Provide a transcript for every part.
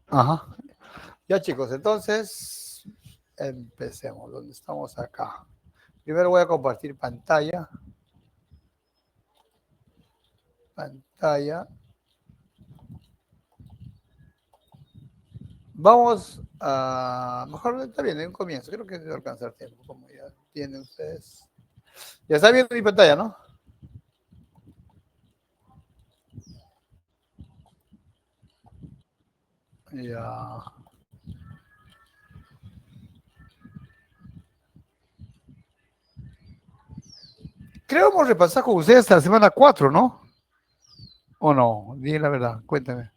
Ajá. Ya chicos, entonces empecemos. ¿Dónde estamos acá? Primero voy a compartir pantalla. Pantalla. Vamos a... Mejor está bien, en un comienzo. Creo que debe alcanzar tiempo, como ya tienen ustedes. Ya está viendo mi pantalla, ¿no? Ya. Creo que hemos repasado con ustedes hasta la semana 4, ¿no? ¿O no? Dime la verdad, cuéntame.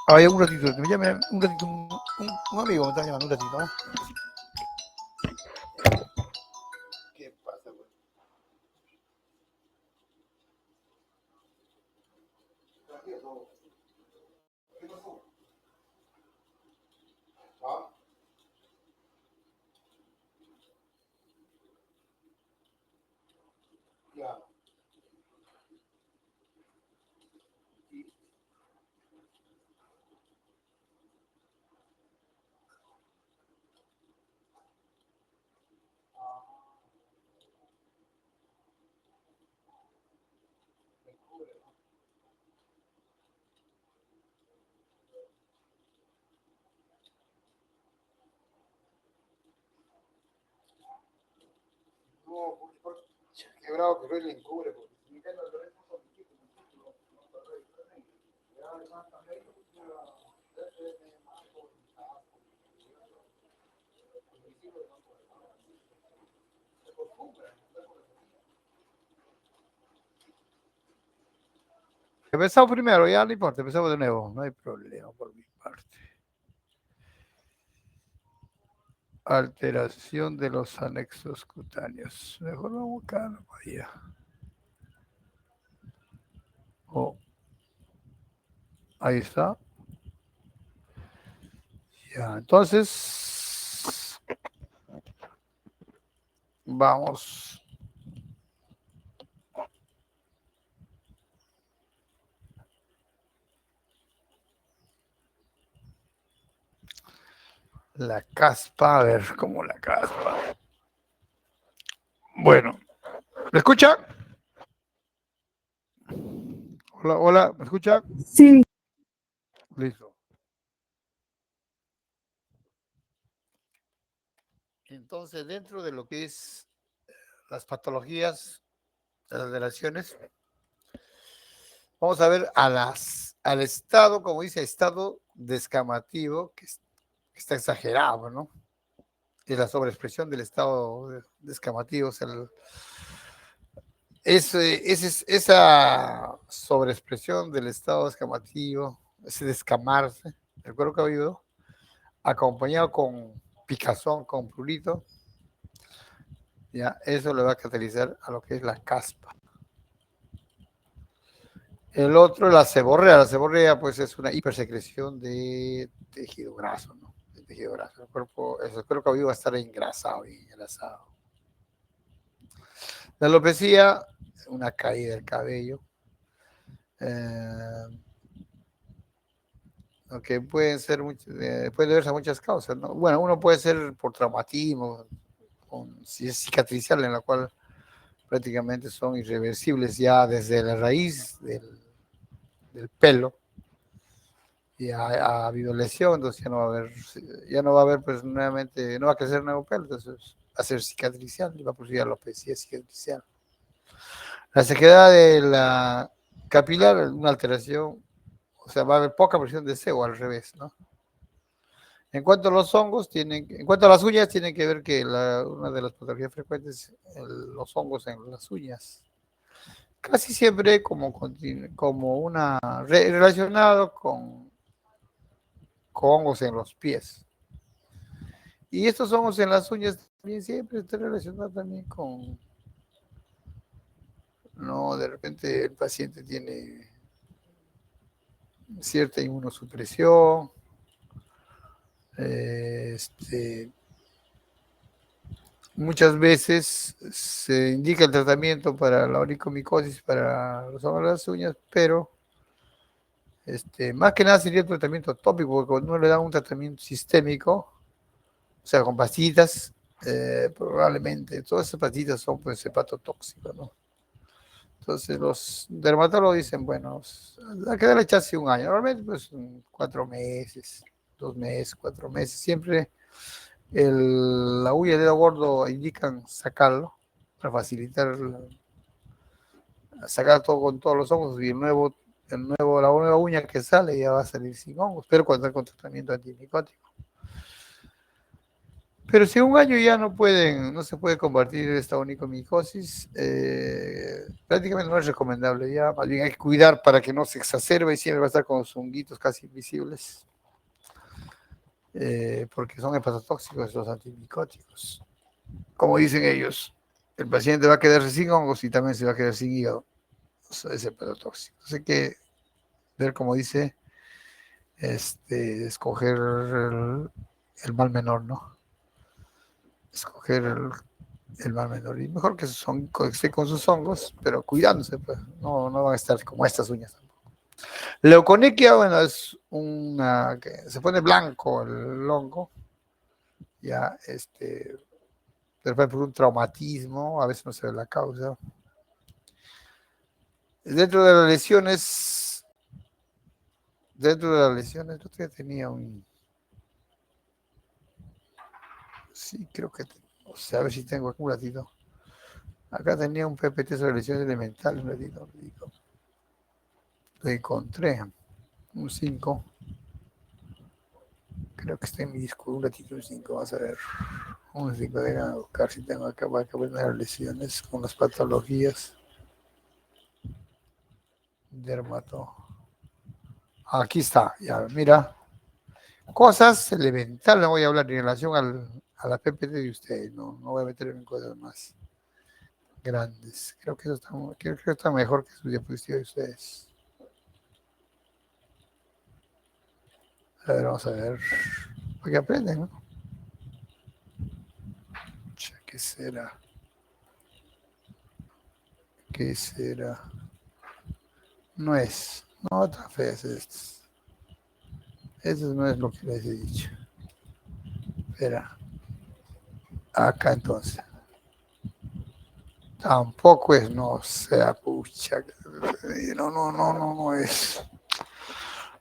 Ah, ya un ratito, me llame un ratito, un amigo me está llamando un ratito, ¿no? ¿Qué pasa, güey? Ah, ya. No, porque quebrado que soy le encubre, porque si me cae la cabeza, empezamos primero, ya no importa, empezamos de nuevo, no hay problema por mi parte. Alteración de los anexos cutáneos. Mejor vamos acá, no vaya. Oh, ahí está. Ya, entonces vamos. La caspa, a ver, ¿cómo la caspa? Bueno, ¿me escucha? Hola, hola, ¿me escucha? Sí, Listo. Entonces, dentro de lo que es las patologías, las alteraciones, vamos a ver al estado, como dice, estado descamativo, que está exagerado, ¿no? Es la sobreexpresión del estado descamativo, o sea, esa sobreexpresión del estado descamativo, ese descamarse del cuero cabelludo, acompañado con picazón, con prurito, ya eso le va a catalizar a lo que es la caspa. El otro, la seborrea pues es una hipersecreción de tejido graso, ¿no? De tejido graso. El cuero cabelludo va a estar engrasado y engrasado. La alopecia, una caída del cabello. Eh, aunque puede deberse a muchas causas, ¿no? Bueno, uno puede ser por traumatismo, si es cicatricial, en la cual prácticamente son irreversibles ya desde la raíz del pelo, y ha habido lesión, entonces ya no va a haber pues nuevamente, no va a crecer nuevo pelo, entonces va a ser cicatricial y va a producir alopecia cicatricial. La sequedad de la capilar, una alteración, o sea, va a haber poca presión de sebo al revés, ¿no? En cuanto a los hongos, en cuanto a las uñas, tienen que ver que una de las patologías frecuentes es los hongos en las uñas. Casi siempre como relacionado con hongos en los pies. Y estos hongos en las uñas también siempre están relacionados también con, no, de repente el paciente tiene cierta inmunosupresión, Muchas veces se indica el tratamiento para la onicomicosis, para los hongos de las uñas, pero más que nada sería un tratamiento tópico, porque cuando uno le da un tratamiento sistémico, o sea, con pastillitas, probablemente todas esas pastillitas son pues hepatotóxicas, ¿no? Entonces los dermatólogos dicen, bueno, hay que darle chance un año, normalmente pues 4 meses, 2 meses, 4 meses, siempre la uña del dedo gordo indican sacarlo para facilitar sacar todo con todos los hongos y la nueva uña que sale ya va a salir sin hongos, pero cuando está con tratamiento antimicótico. Pero si un año ya no se puede combatir esta onicomicosis, prácticamente no es recomendable ya, más bien hay que cuidar para que no se exacerbe y siempre va a estar con los honguitos casi invisibles, porque son hepatotóxicos los antimicóticos. Como dicen ellos, el paciente va a quedarse sin hongos y también se va a quedar sin hígado. O sea, es hepatotóxico. Así que ver, como dice, escoger el mal menor, ¿no? Escoger el mal menor. Y mejor que esté con sus hongos, pero cuidándose, pues. No van a estar como estas uñas tampoco. Leuconiquia, bueno, es una que se pone blanco el hongo. Ya, por un traumatismo, a veces no se ve la causa. Dentro de las lesiones, yo tenía sí, creo que, o sea, a ver si tengo aquí un ratito. Acá tenía un PPT sobre lesiones elementales, un ratito. Lo encontré, un 5. Creo que está en mi disco, un ratito, un 5, vamos a ver. Un 5, déjame buscar si tengo acá para que vean las lesiones con las patologías. Dermato. Aquí está, ya, mira. Cosas elementales, no voy a hablar en relación a la PPT de ustedes, no voy a meterme en cosas más grandes. Creo que está mejor que su diapositiva de ustedes. A ver, vamos a ver. Porque aprenden, ¿no? ¿Qué será? ¿Qué será? No es. No, tan feas estas. Eso no es lo que les he dicho. Espera. Acá entonces. Tampoco es, no sea pucha. No es.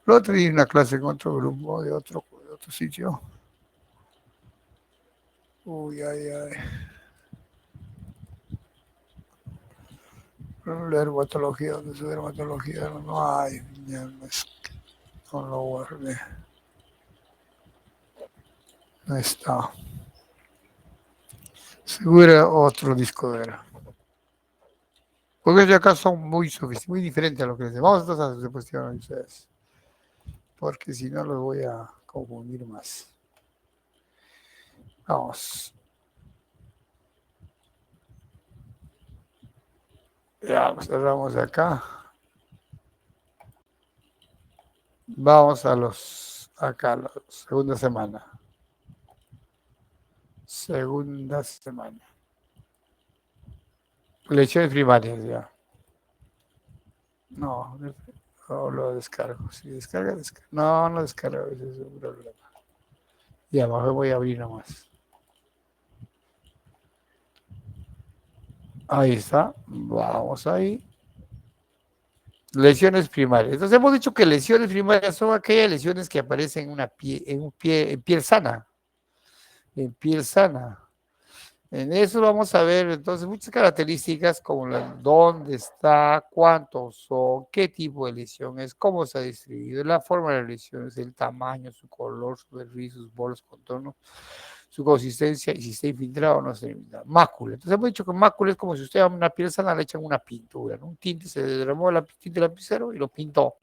Lo otro día una clase con otro grupo de otro sitio. Uy, ay. La dermatología, donde su dermatología no hay. No lo guardé. No está. Seguro otro disco era. Porque de acá son muy diferentes a lo que les vamos entonces a sus diapositivas ustedes. Porque si no los voy a confundir más. Vamos. Ya, cerramos de acá. Vamos acá, la segunda semana. Segunda semana. Lecciones primarias ya. No lo descargo. Si descarga. No descarga, ese es un problema. Y abajo voy a abrir nomás. Ahí está. Vamos ahí. Lesiones primarias. Entonces hemos dicho que lesiones primarias son aquellas lesiones que aparecen en piel sana. En piel sana. En eso vamos a ver entonces muchas características como dónde está, cuántos son, qué tipo de lesión es, cómo se ha distribuido, la forma de la lesión, es el tamaño, su color, su perfil, sus bolos, contorno, su consistencia y si está infiltrado o no está infiltrado. Mácula. Entonces hemos dicho que mácula es como si usted a una piel sana le echan una pintura, ¿no? Un tinte, se derramó la tinta del lapicero y lo pintó.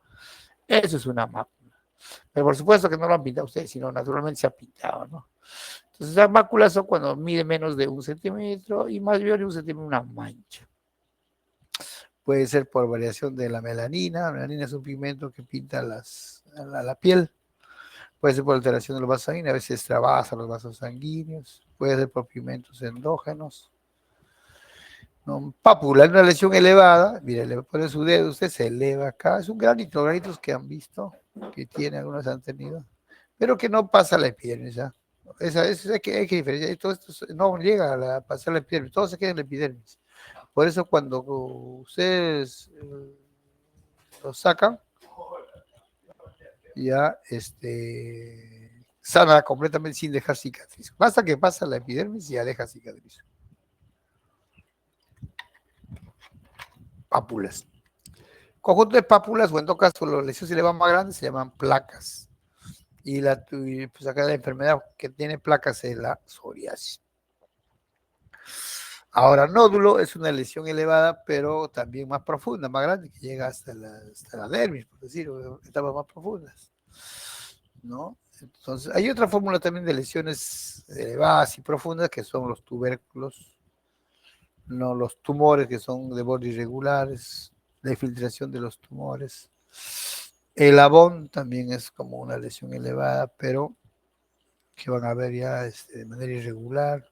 Eso es una mácula. Pero por supuesto que no lo han pintado ustedes, sino naturalmente se ha pintado, ¿no? Entonces las máculas son cuando mide menos de 1 centímetro y mayor de 1 centímetro una mancha. Puede ser por variación de la melanina. La melanina es un pigmento que pinta la piel. Puede ser por alteración de los vasos sanguíneos, a veces trabasa los vasos sanguíneos, puede ser por pigmentos endógenos. ¿No? Pápula, una lesión elevada, mire, le pone su dedo, usted se eleva acá, es un granito, granitos que han visto, que tiene, algunos han tenido, pero que no pasa la epidermis, ¿ya? Esa hay que diferenciar, todo esto no llega a pasar la epidermis, todo se queda en la epidermis. Por eso cuando ustedes lo sacan, ya sana completamente sin dejar cicatriz. Basta que pasa la epidermis y ya deja cicatriz. Pápulas. Conjunto de pápulas, o en todo caso, las lesiones se le van más grandes, se llaman placas. Y pues acá la enfermedad que tiene placas es la psoriasis. Ahora, nódulo es una lesión elevada, pero también más profunda, más grande, que llega hasta la dermis, por decirlo, etapas más profundas. ¿No? Entonces, hay otra fórmula también de lesiones elevadas y profundas, que son los tubérculos, no los tumores, que son de borde irregulares, la infiltración de los tumores. El abón también es como una lesión elevada, pero que van a ver ya de manera irregular.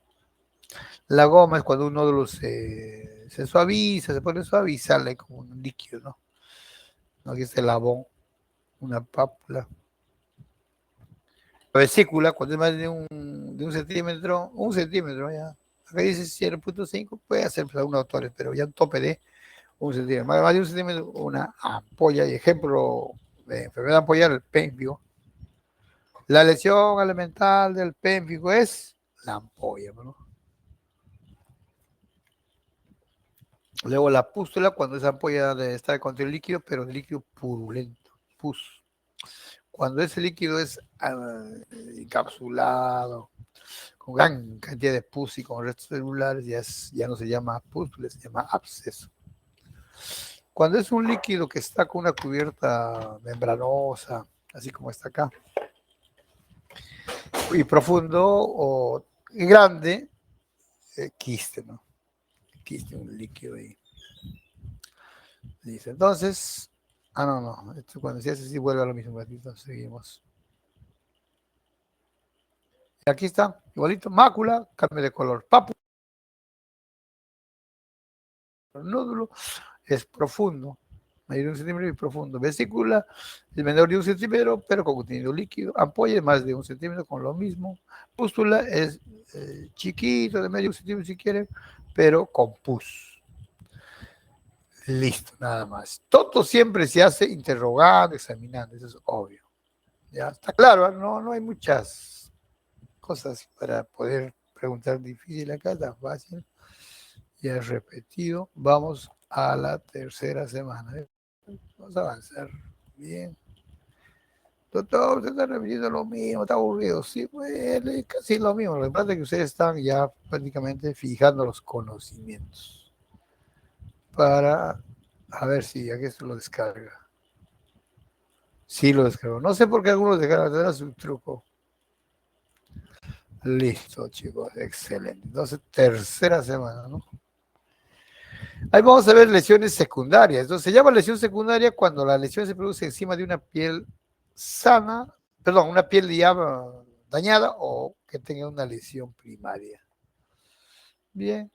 La goma es cuando un nódulo se suaviza, se pone suave y sale como un líquido, ¿no? Aquí está el abón, una pápula. La vesícula, cuando es más de un centímetro ya. Acá dice 0.5, puede hacer para algunos autores, pero ya un tope de un centímetro. Más de un centímetro, una ampolla. Y ejemplo de enfermedad ampollar, el pénfigo. La lesión elemental del pénfigo es la ampolla, ¿no? Luego la pústula, cuando esa ampolla debe estar con el líquido, pero el líquido purulento, pus. Cuando ese líquido es encapsulado, con gran cantidad de pus y con restos celulares, ya no se llama pústula, se llama absceso. Cuando es un líquido que está con una cubierta membranosa, así como está acá, y profundo o grande, quiste, ¿no? Quiste, un líquido ahí. Listo. Entonces, no. Esto cuando se hace así vuelve a lo mismo. Ratito, seguimos. Aquí está, igualito, mácula, cambio de color. Pápula, nódulo, es profundo, mayor de 1 centímetro y profundo. Vesícula es menor de 1 centímetro, pero con contenido líquido. Ampolla es más de 1 centímetro con lo mismo. Pústula es chiquito, de medio 1 centímetro si quieren, pero con pus. Listo, nada más. Todo siempre se hace interrogando, examinando, eso es obvio. Ya está claro, no hay muchas cosas para poder preguntar difícil acá, está fácil. Ya he repetido. Vamos a la tercera semana. Vamos a avanzar. Bien. Doctor, usted está repitiendo lo mismo, está aburrido. Sí, pues casi lo mismo. Lo que pasa es que ustedes están ya prácticamente fijando los conocimientos. Para a ver si aquí se lo descarga. Sí lo descargo. No sé por qué algunos descargan, era su truco. Listo, chicos, excelente. Entonces, tercera semana, ¿no? Ahí vamos a ver lesiones secundarias. Entonces, se llama lesión secundaria cuando la lesión se produce encima de una piel sana, perdón, una piel ya dañada o que tenga una lesión primaria. Bien.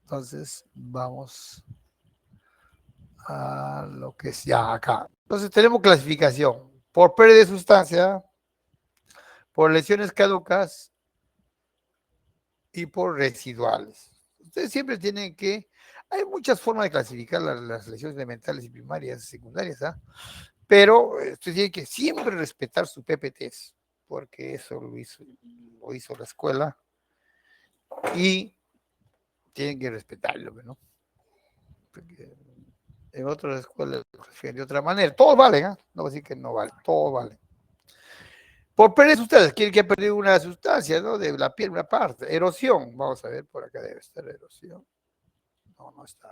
Entonces, vamos a lo que es ya acá. Entonces, tenemos clasificación por pérdida de sustancia, por lesiones caducas y por residuales. Ustedes siempre tienen que... Hay muchas formas de clasificar las lesiones elementales y primarias, secundarias, ¿ah? Pero usted tiene que siempre respetar su PPTs, porque eso lo hizo la escuela y tienen que respetarlo, ¿no? Porque en otras escuelas lo refieren de otra manera. Todos valen, ¿eh? No voy a decir que no valen, todos valen. Por pérdida de sustancias, quiere que ha perdido una sustancia, ¿no? De la piel, una parte. Erosión, vamos a ver, por acá debe estar erosión. No está.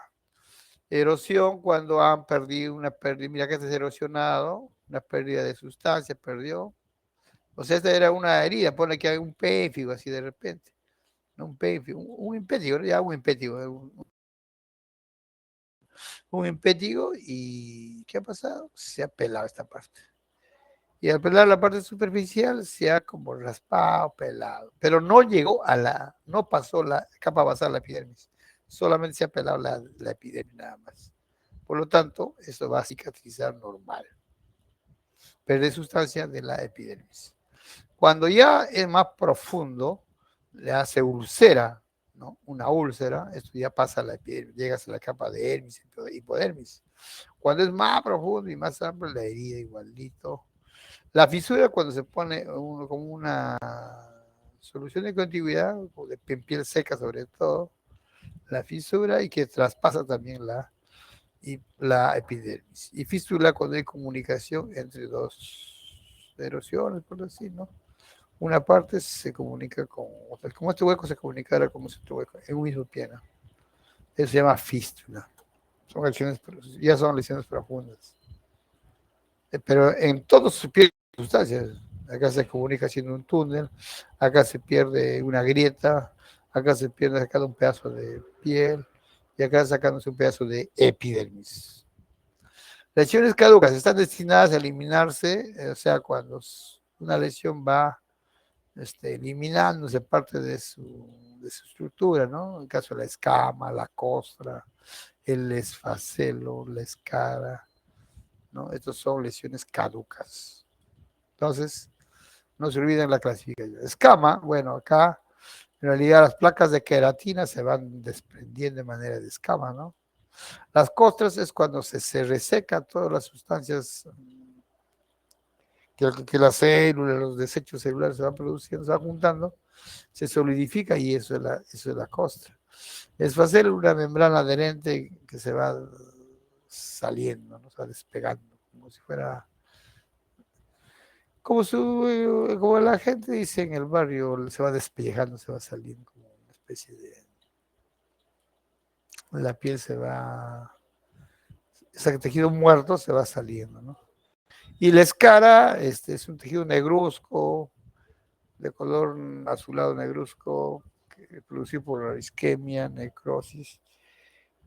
Erosión cuando han perdido una pérdida, mira que este es erosionado, una pérdida de sustancia, perdió. O sea, esta era una herida, pone que hay un pénfigo así de repente. No un pénfigo, un impétigo, ya un impétigo. Un impétigo y ¿qué ha pasado? Se ha pelado esta parte. Y al pelar la parte superficial se ha como raspado, pelado. Pero no llegó no pasó la capa basal de la epidermis. Solamente se ha pelado la epidermis nada más. Por lo tanto, eso va a cicatrizar normal. Perder sustancia de la epidermis. Cuando ya es más profundo, le hace úlcera, ¿no? Una úlcera, esto ya pasa a la epidermis, llega a la capa de hermis, hipodermis. Cuando es más profundo y más amplio, la herida igualito. La fisura cuando se pone como una solución de continuidad, de piel seca sobre todo, la fisura y que traspasa también la epidermis. Y fístula cuando hay comunicación entre dos erosiones, por decir, ¿no? Una parte se comunica con otra, como este hueco se comunicara con este otro hueco, en un mismo pie, ¿no? Eso se llama fístula. Son lesiones, ya son lesiones profundas. Pero en todos sus pies sustancias. Acá se comunica haciendo un túnel, acá se pierde una grieta, acá se pierde sacando un pedazo de piel y acá sacándose un pedazo de epidermis. Lesiones caducas están destinadas a eliminarse, o sea, cuando una lesión va eliminándose parte de su estructura, ¿no? En el caso de la escama, la costra, el esfacelo, la escara, ¿no? Estas son lesiones caducas. Entonces, no se olviden la clasificación. Escama, bueno, acá en realidad las placas de queratina se van desprendiendo de manera de escama, ¿no? Las costras es cuando se resecan todas las sustancias que las células, los desechos celulares se van produciendo, se van juntando, se solidifica y eso es la costra. Esfacelo, una membrana adherente que se va saliendo, ¿no? Se va despegando, como si fuera como la gente dice en el barrio, se va despellejando, se va saliendo como una especie de... La piel se va... Ese tejido muerto se va saliendo, ¿no? Y la escara es un tejido negruzco, de color azulado negruzco, producido por la isquemia, necrosis,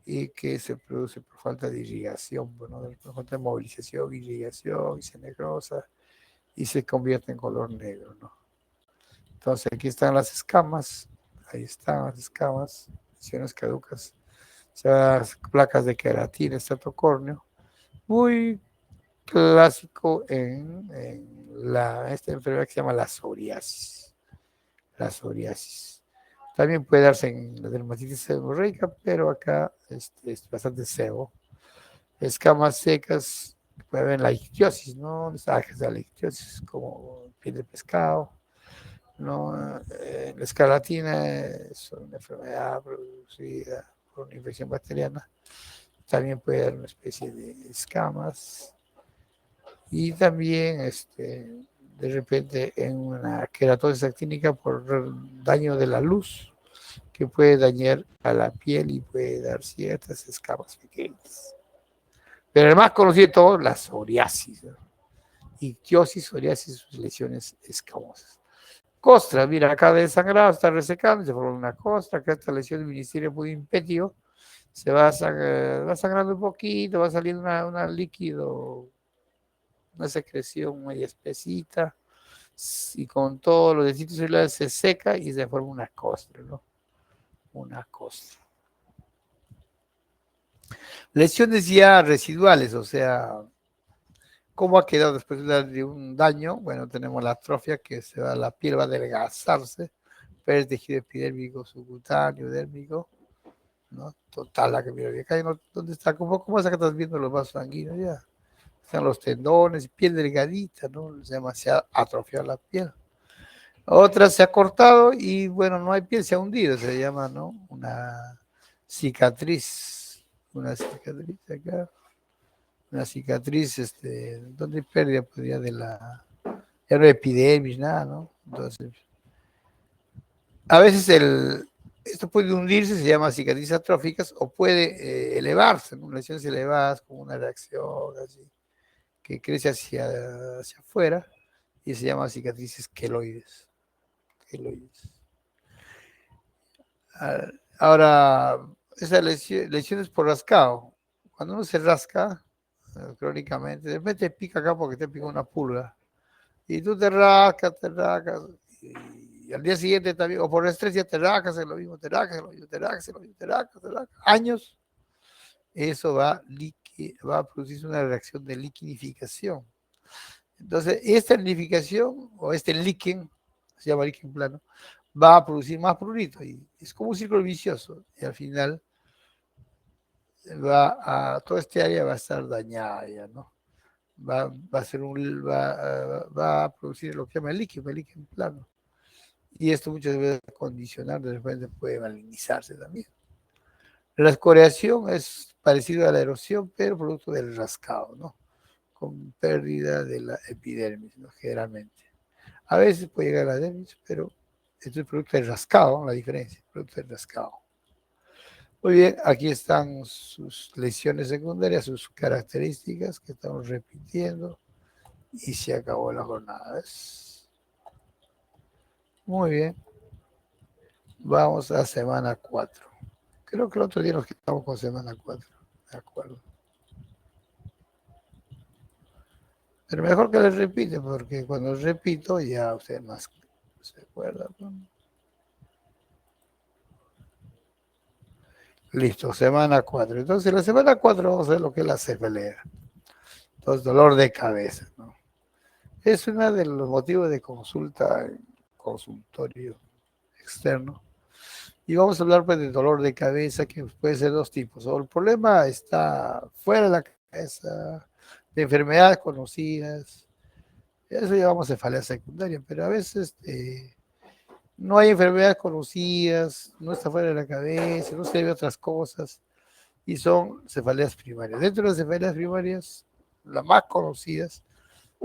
y que se produce por falta de irrigación, bueno, por falta de movilización, irrigación, y se necrosa, y se convierte en color negro, ¿no? Entonces aquí están las escamas, ahí están las escamas, lesiones caducas, o sea, placas de queratina, estatocórneo, muy clásico esta enfermedad que se llama la psoriasis. La psoriasis. También puede darse en la dermatitis seborreica, pero acá es bastante sebo. Escamas secas, puede haber la ictiosis, ¿no? Los ajes de la ictiosis, como piel de pescado, ¿no? La escarlatina es una enfermedad producida por una infección bacteriana. También puede dar una especie de escamas. Y también, de repente, en una queratosis actínica por daño de la luz, que puede dañar a la piel y puede dar ciertas escamas pequeñas. Pero el más conocido de todos, la psoriasis, ¿no? Ictiosis, psoriasis, lesiones escamosas. Costra, mira, acá de sangrado está resecando, se forma una costra, acá esta lesión del ministerio muy impetio, se va sangrando un poquito, va saliendo una líquido, una secreción muy espesita, y con todos los dendritos celulares se seca y se forma una costra, ¿no? Una costra. Lesiones ya residuales, o sea, ¿cómo ha quedado después de un daño? Bueno, tenemos la atrofia, que la piel va a adelgazarse, pero el tejido epidérmico, subcutáneo, dérmico, ¿no? Total, la que mira acá, ¿dónde está? ¿Cómo es que estás viendo los vasos sanguíneos ya? Están los tendones, piel delgadita, ¿no? Se ha atrofiado la piel. Otra se ha cortado y, bueno, no hay piel, se ha hundido, se llama, ¿no? Una cicatriz acá. Una cicatriz, donde hay pérdida podría de ya no hay epidermis, nada, ¿no? Entonces, a veces esto puede hundirse, se llama cicatrices atróficas, o puede elevarse, ¿no? Lesiones elevadas, como una reacción así, que crece hacia afuera, y se llama cicatrices queloides. Ahora, esas lesiones por rascado, cuando uno se rasca crónicamente, de repente pica acá porque te pica una pulga, Y tú te rascas, y al día siguiente también, o por estrés ya te rascas, es lo mismo, te rascas, lo mismo, te rascas, lo mismo, te rascas, años, eso va a producir una reacción de liquidificación. Entonces, esta liquidificación, o este líquen, se llama líquen plano, va a producir más prurito, y es como un círculo vicioso, y al final toda esta área va a estar dañada ya, ¿no? Va a ser va a producir lo que se llama el líquen plano. Y esto muchas veces condicionar, de repente puede malinizarse también. La escoriación es parecido a la erosión, pero producto del rascado, ¿no? Con pérdida de la epidermis, ¿no? Generalmente. A veces puede llegar a la dermis, pero esto es producto del rascado, ¿no? La diferencia, producto del rascado. Muy bien, aquí están sus lesiones secundarias, sus características que estamos repitiendo y se acabó la jornada. Muy bien, vamos a semana 4. Creo que el otro día nos quedamos con semana 4, de acuerdo. Pero mejor que les repite, porque cuando repito ya usted más se acuerda, ¿no? Listo, semana 4. Entonces, la semana 4 vamos a ver lo que es la cefalea. Entonces, dolor de cabeza, ¿no? Es uno de los motivos de consulta en consultorio externo. Y vamos a hablar pues de dolor de cabeza, que puede ser dos tipos. O el problema está fuera de la cabeza, de enfermedades conocidas. Eso llamamos cefalea secundaria, pero a veces no hay enfermedades conocidas, no está fuera de la cabeza, no se ve otras cosas, y son cefaleas primarias. Dentro de las cefaleas primarias, las más conocidas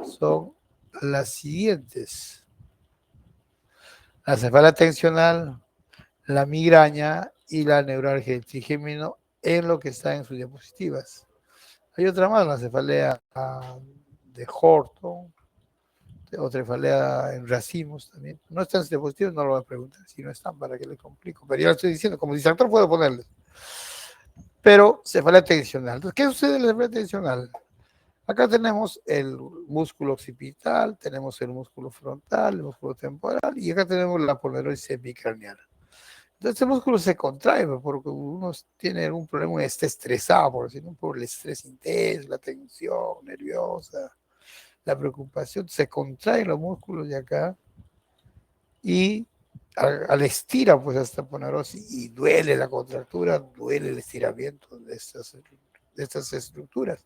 son las siguientes: la cefalea tensional, la migraña y la neuralgia del trigémino, en lo que está en sus diapositivas. Hay otra más, la cefalea de Horton, otra cefalea en racimos también. No están en sus diapositivas, no lo voy a preguntar si no están, para que les complico, pero ya lo estoy diciendo, como distractor puedo ponerles. Pero cefalea tensional. Entonces, ¿qué sucede en la cefalea tensional? Acá tenemos el músculo occipital, tenemos el músculo frontal, el músculo temporal, y acá tenemos la ponerosis semicraneal. Entonces el músculo se contrae porque uno tiene un problema, está estresado, por decirlo, por el estrés intenso, la tensión nerviosa, la preocupación, se contraen los músculos de acá y al estira pues hasta ponerosis, y duele la contractura, duele el estiramiento de estas estructuras.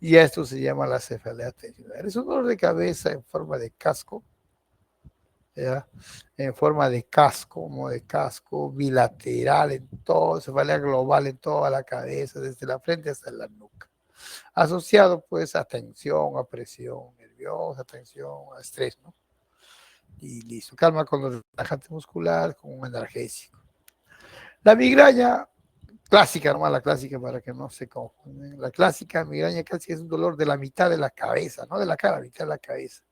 Y esto se llama la cefalea tensional. Es un dolor de cabeza en forma de casco, ¿ya? En forma de casco, como de casco, bilateral en todo, cefalea global en toda la cabeza, desde la frente hasta la nuca. Asociado pues a tensión, a presión nerviosa, a tensión, a estrés, ¿no? Y listo, calma con los relajantes musculares, con un analgésico. La migraña clásica, nomás la clásica para que no se confunden. La clásica migraña casi es un dolor de la mitad de la cabeza, no de la cara, la mitad de la cabeza.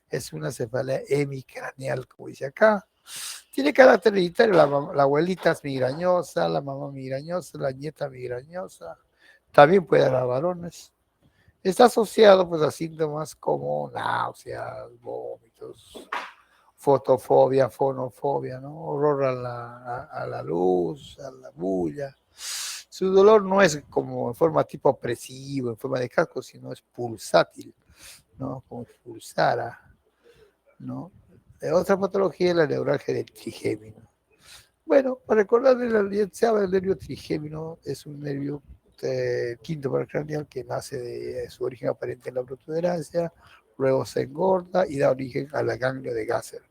Es una cefalea hemicraneal, como dice acá. Tiene carácter hereditario, la abuelita es migrañosa, la mamá migrañosa, la nieta migrañosa. También puede dar a varones. Está asociado pues a síntomas como náuseas, vómitos, fotofobia, fonofobia, ¿no? Horror a la luz, a la bulla. Su dolor no es como en forma tipo opresivo, en forma de casco, sino es pulsátil, ¿no? Como si pulsara, ¿no? Otra patología es la neuralgia del trigémino. Bueno, para recordarle, se habla del nervio trigémino, es un nervio quinto paracraneal que nace de su origen aparente en la protuberancia, luego se engorda y da origen a la ganglio de Gasser.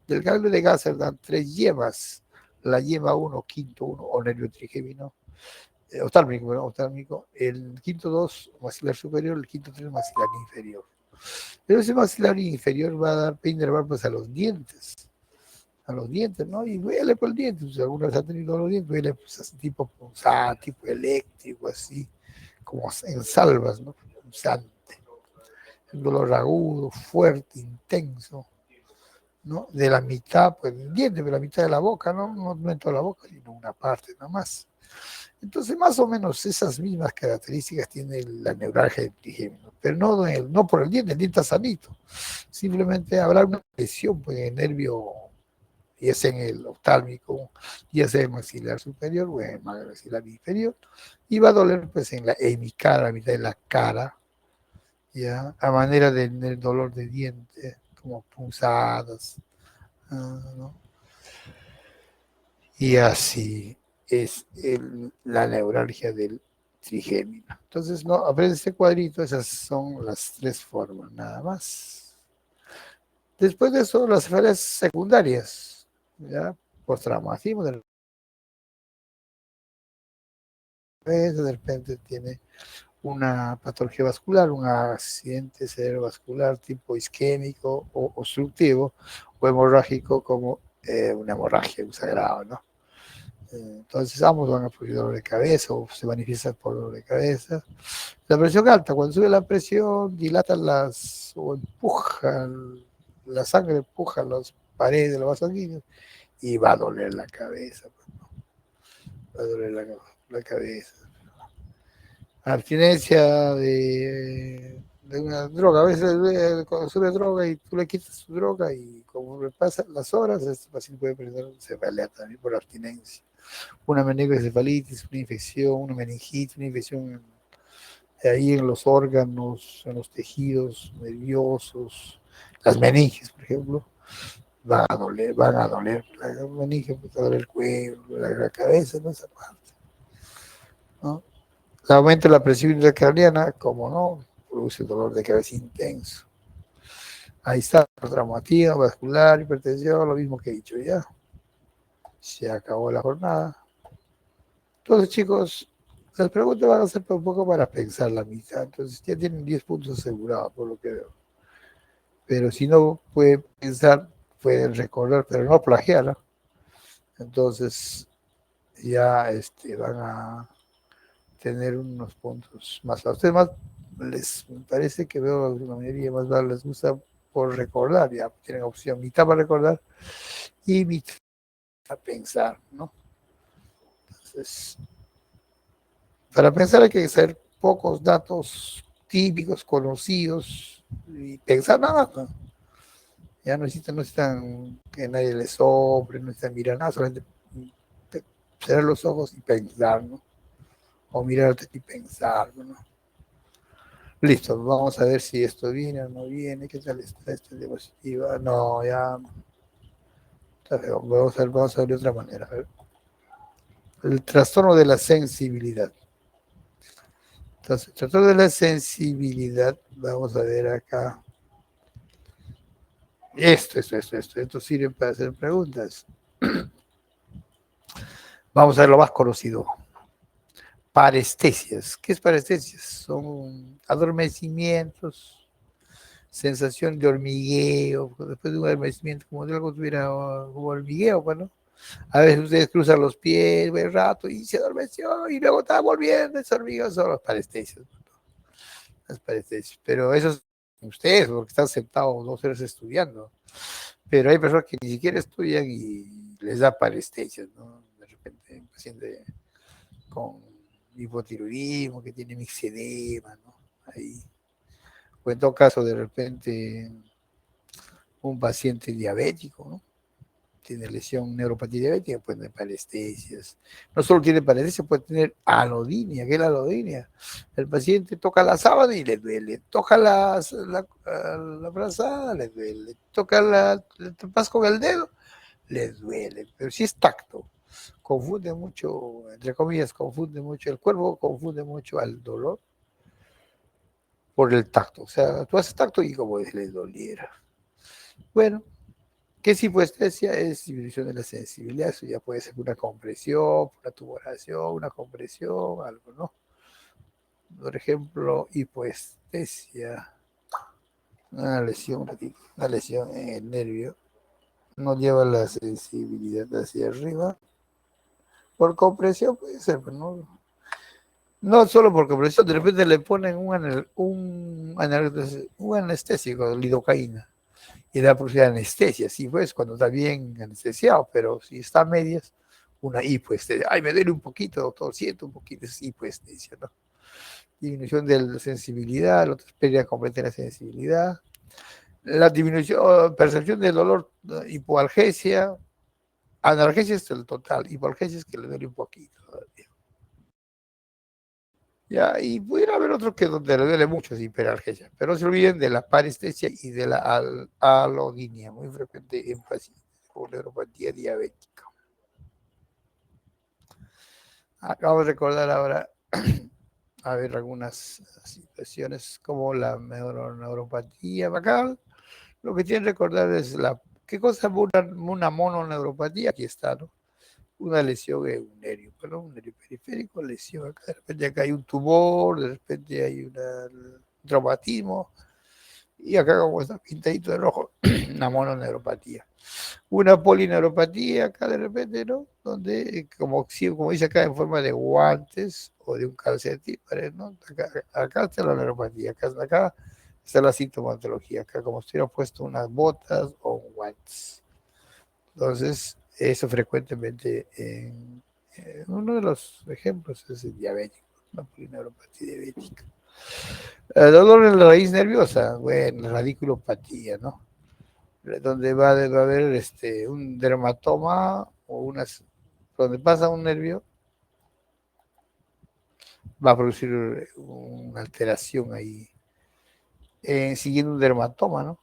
Del ganglio de Gasser dan 3 yemas, la yema 1, quinto 1 o nervio trigémino, oftálmico, ¿no? Oftálmico, el quinto 2 maxilar superior, el quinto 3 maxilar inferior. Pero ese maxilar inferior va a dar inervar pues a los dientes, ¿no? Y duele por el diente, si alguna vez ha tenido los dientes, duele pues así tipo punzante, tipo eléctrico, así, como en salvas, ¿no? Punzante. Un dolor agudo, fuerte, intenso, ¿no? De la mitad, pues, del diente, de la mitad de la boca, ¿no? No en toda la boca, sino una parte nada más. Entonces, más o menos esas mismas características tiene la neuralgia del trigémino, pero no por el diente está sanito. Simplemente habrá una lesión pues, en el nervio, ya sea en el oftálmico, ya sea en el maxilar superior o en el maxilar inferior, y va a doler pues en la hemicara, la mitad de la cara, ya, a manera del dolor de diente, como punzadas, ¿no? Y así es la neuralgia del trigémino. Entonces, no, aprende este cuadrito, esas son las tres formas, nada más. Después de eso, las cefaleas secundarias, ¿ya? Por traumatismo, de repente tiene una patología vascular, un accidente cerebrovascular tipo isquémico o obstructivo o hemorrágico como una hemorragia, un sagrado, ¿no? Entonces ambos van a producir dolor de cabeza o se manifiestan por dolor de cabeza. La presión alta, cuando sube la presión, dilata o empuja, la sangre empuja las paredes de los vasos sanguíneos y va a doler la cabeza. Va a doler la cabeza. Abstinencia de una droga, a veces consume droga y tú le quitas su droga y como pasan las horas, este paciente puede presentar cefalea también por abstinencia. Una meningoencefalitis, una infección, una meningitis, una infección ahí en los órganos, en los tejidos nerviosos, las meninges, por ejemplo, van a doler, la meninge puede doler el cuello, la cabeza, no esa parte, ¿no? Aumenta la presión intracraniana, como no, produce dolor de cabeza intenso. Ahí está, traumatismo vascular, hipertensión, lo mismo que he dicho ya. Se acabó la jornada. Entonces, chicos, las preguntas van a ser un poco para pensar la mitad. Entonces, ya tienen 10 puntos asegurados, por lo que veo. Pero si no pueden pensar, pueden recordar, pero no plagiar, ¿no? Entonces, ya van a tener unos puntos más. A ustedes más me parece que veo la mayoría más les gusta por recordar, ya tienen opción mitad para recordar y mitad para pensar, ¿no? Entonces, para pensar hay que hacer pocos datos típicos, conocidos, y pensar nada más, ¿no? Ya no necesitan que nadie les sobre, no necesitan mirar nada, solamente cerrar los ojos y pensar, ¿no? O mirarte y pensar, ¿no? Listo, vamos a ver si esto viene o no viene, qué tal está esta diapositiva. No, ya está feo. Vamos a ver de otra manera. A ver. El trastorno de la sensibilidad. Entonces, el trastorno de la sensibilidad, vamos a ver acá. Esto sirve para hacer preguntas. Vamos a ver lo más conocido. Parestesias. ¿Qué es parestesias? Son adormecimientos, sensación de hormigueo, después de un adormecimiento, como si algo tuviera como hormigueo, bueno. A veces ustedes cruzan los pies un rato y se adormeció y luego está volviendo, ese hormigueo son los parestesias. Las parestesias. Pero eso es ustedes, porque están sentados 2 horas estudiando. Pero hay personas que ni siquiera estudian y les da parestesias, ¿no? De repente, un paciente con hipotiroidismo, que tiene mixedema, ¿no? Ahí. O en todo caso, de repente, un paciente diabético, ¿no? Tiene lesión neuropatía diabética, puede tener parestesias. No solo tiene parestesias, puede tener alodinia. ¿Qué es la alodinia? El paciente toca la sábana y le duele, toca la frazada, le duele, toca el tapas con el dedo, le duele. Pero si es tacto, confunde mucho, entre comillas, confunde mucho, el cuerpo confunde mucho al dolor por el tacto. O sea, tú haces tacto y como si le doliera. Bueno, ¿qué es hipoestesia? Es disminución de la sensibilidad. Eso ya puede ser una compresión, una tumoración, una compresión, algo, ¿no? Por ejemplo, hipoestesia, una lesión en el nervio, no lleva la sensibilidad hacia arriba. Por compresión puede ser, pero no solo por compresión, de repente le ponen un anestésico, lidocaína, y da por anestesia, sí, pues, cuando está bien anestesiado, pero si está a medias, una hipoestesia. Ay, me duele un poquito, doctor, siento un poquito, es hipoestesia, ¿no? Disminución de la sensibilidad, la otra es pérdida completa de la sensibilidad. La disminución, percepción del dolor, hipoalgesia. Analgesia es el total, hipoalgesia es que le duele un poquito. Ya, y pudiera haber otro que donde le duele mucho, es hiperalgesia. Pero no se olviden de la parestesia y de la alodinia, muy frecuente en pacientes con neuropatía diabética. Acabo de recordar ahora, a ver, algunas situaciones como la neuropatía. Acá lo que tienen que recordar es ¿qué cosa es una mononeuropatía? Aquí está, ¿no? Una lesión en un nervio, pero un nervio periférico, lesión acá, de repente acá hay un tumor, de repente hay un traumatismo, y acá como está pintadito de rojo, una mononeuropatía. Una polineuropatía acá de repente, ¿no? Donde, como dice acá, en forma de guantes o de un calcetín, ¿no? Acá está la neuropatía, acá está la sintomatología, acá como si hubieran puesto unas botas o guantes. Entonces, eso frecuentemente uno de los ejemplos es el diabético, la polineuropatía diabética. El dolor en la raíz nerviosa, bueno, la radiculopatía, ¿no? Donde va a haber un dermatoma o donde pasa un nervio, va a producir una alteración ahí, siguiendo un dermatoma, ¿no?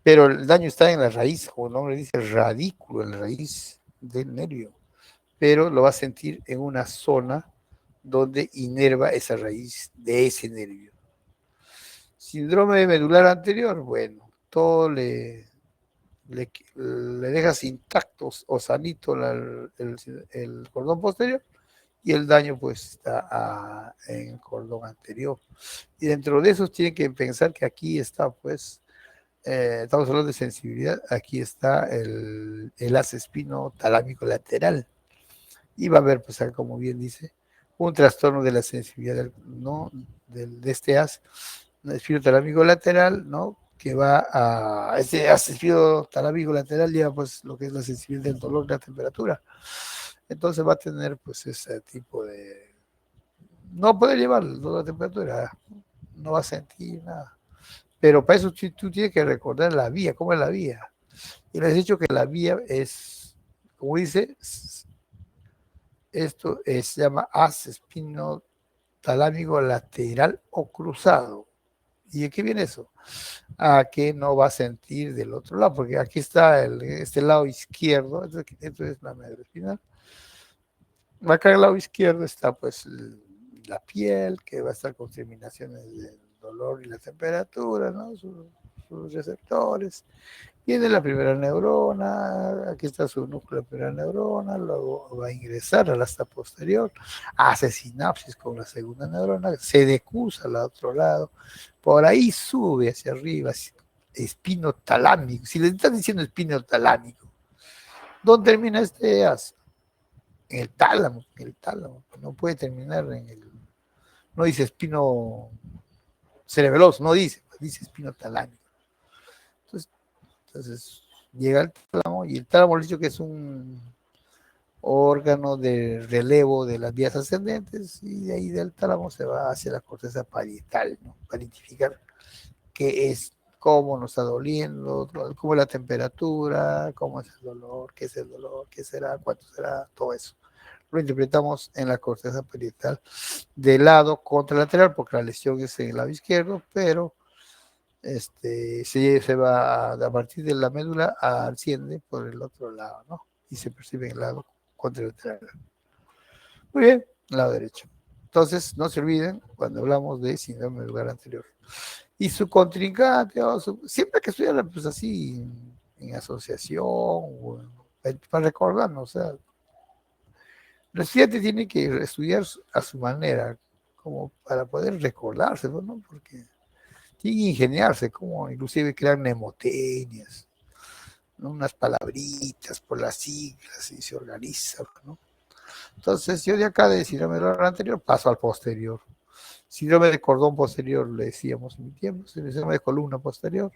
Pero el daño está en la raíz, como el nombre dice, radículo, en la raíz del nervio. Pero lo va a sentir en una zona donde inerva esa raíz de ese nervio. Síndrome medular anterior, bueno, todo le dejas intactos o sanito el cordón posterior y el daño pues está en el cordón anterior. Y dentro de esos tienen que pensar que aquí está pues, estamos hablando de sensibilidad, aquí está el haz espino talámico lateral. Y va a haber, pues, como bien dice, un trastorno de la sensibilidad, ¿no? de este haz espinotalámico lateral, ¿no? Que va este haz espinotalámico lateral lleva, pues, lo que es la sensibilidad del dolor y la temperatura. Entonces va a tener, pues, ese tipo de... No puede llevar el dolor de temperatura, no va a sentir nada. Pero para eso tú tienes que recordar la vía, ¿cómo es la vía? Y les he dicho que la vía es, como dice, esto se llama haz espinotalámico lateral o cruzado. ¿Y de qué viene eso? A que no va a sentir del otro lado, porque aquí está este lado izquierdo, esto es la médula espinal. Acá al lado izquierdo está pues la piel, que va a estar con terminaciones del dolor y la temperatura, ¿no? Sus receptores. Viene la primera neurona, aquí está su núcleo de primera neurona, luego va a ingresar al asta posterior, hace sinapsis con la segunda neurona, se decusa al otro lado, por ahí sube hacia arriba, espino talámico. Si le están diciendo espino talámico, ¿dónde termina este asa? En el tálamo, no puede terminar no dice espino cerebeloso, no dice espino talámico. Entonces llega al tálamo y el tálamo le he dicho que es un órgano de relevo de las vías ascendentes y de ahí del tálamo se va hacia la corteza parietal, ¿no? Para identificar qué es, cómo nos está doliendo, cómo es la temperatura, cómo es el dolor, qué es el dolor, qué será, cuánto será, todo eso. Lo interpretamos en la corteza parietal del lado contralateral porque la lesión es en el lado izquierdo, pero se va a partir de la médula asciende por el otro lado, ¿no? Y se percibe en el lado contralateral. Muy bien, lado derecho. Entonces, no se olviden cuando hablamos de síndrome medular anterior. Y su contrincante, siempre que estudian pues así en asociación, para recordarnos, o sea, el estudiante tiene que estudiar a su manera, como para poder recordarse, ¿no? Porque tiene que ingeniarse, como inclusive crear mnemotecnias, ¿no? Unas palabritas por las siglas y se organiza, ¿no? Entonces yo de acá de síndrome del anterior paso al posterior. Síndrome de cordón posterior, le decíamos en mi tiempo, síndrome de columna posterior,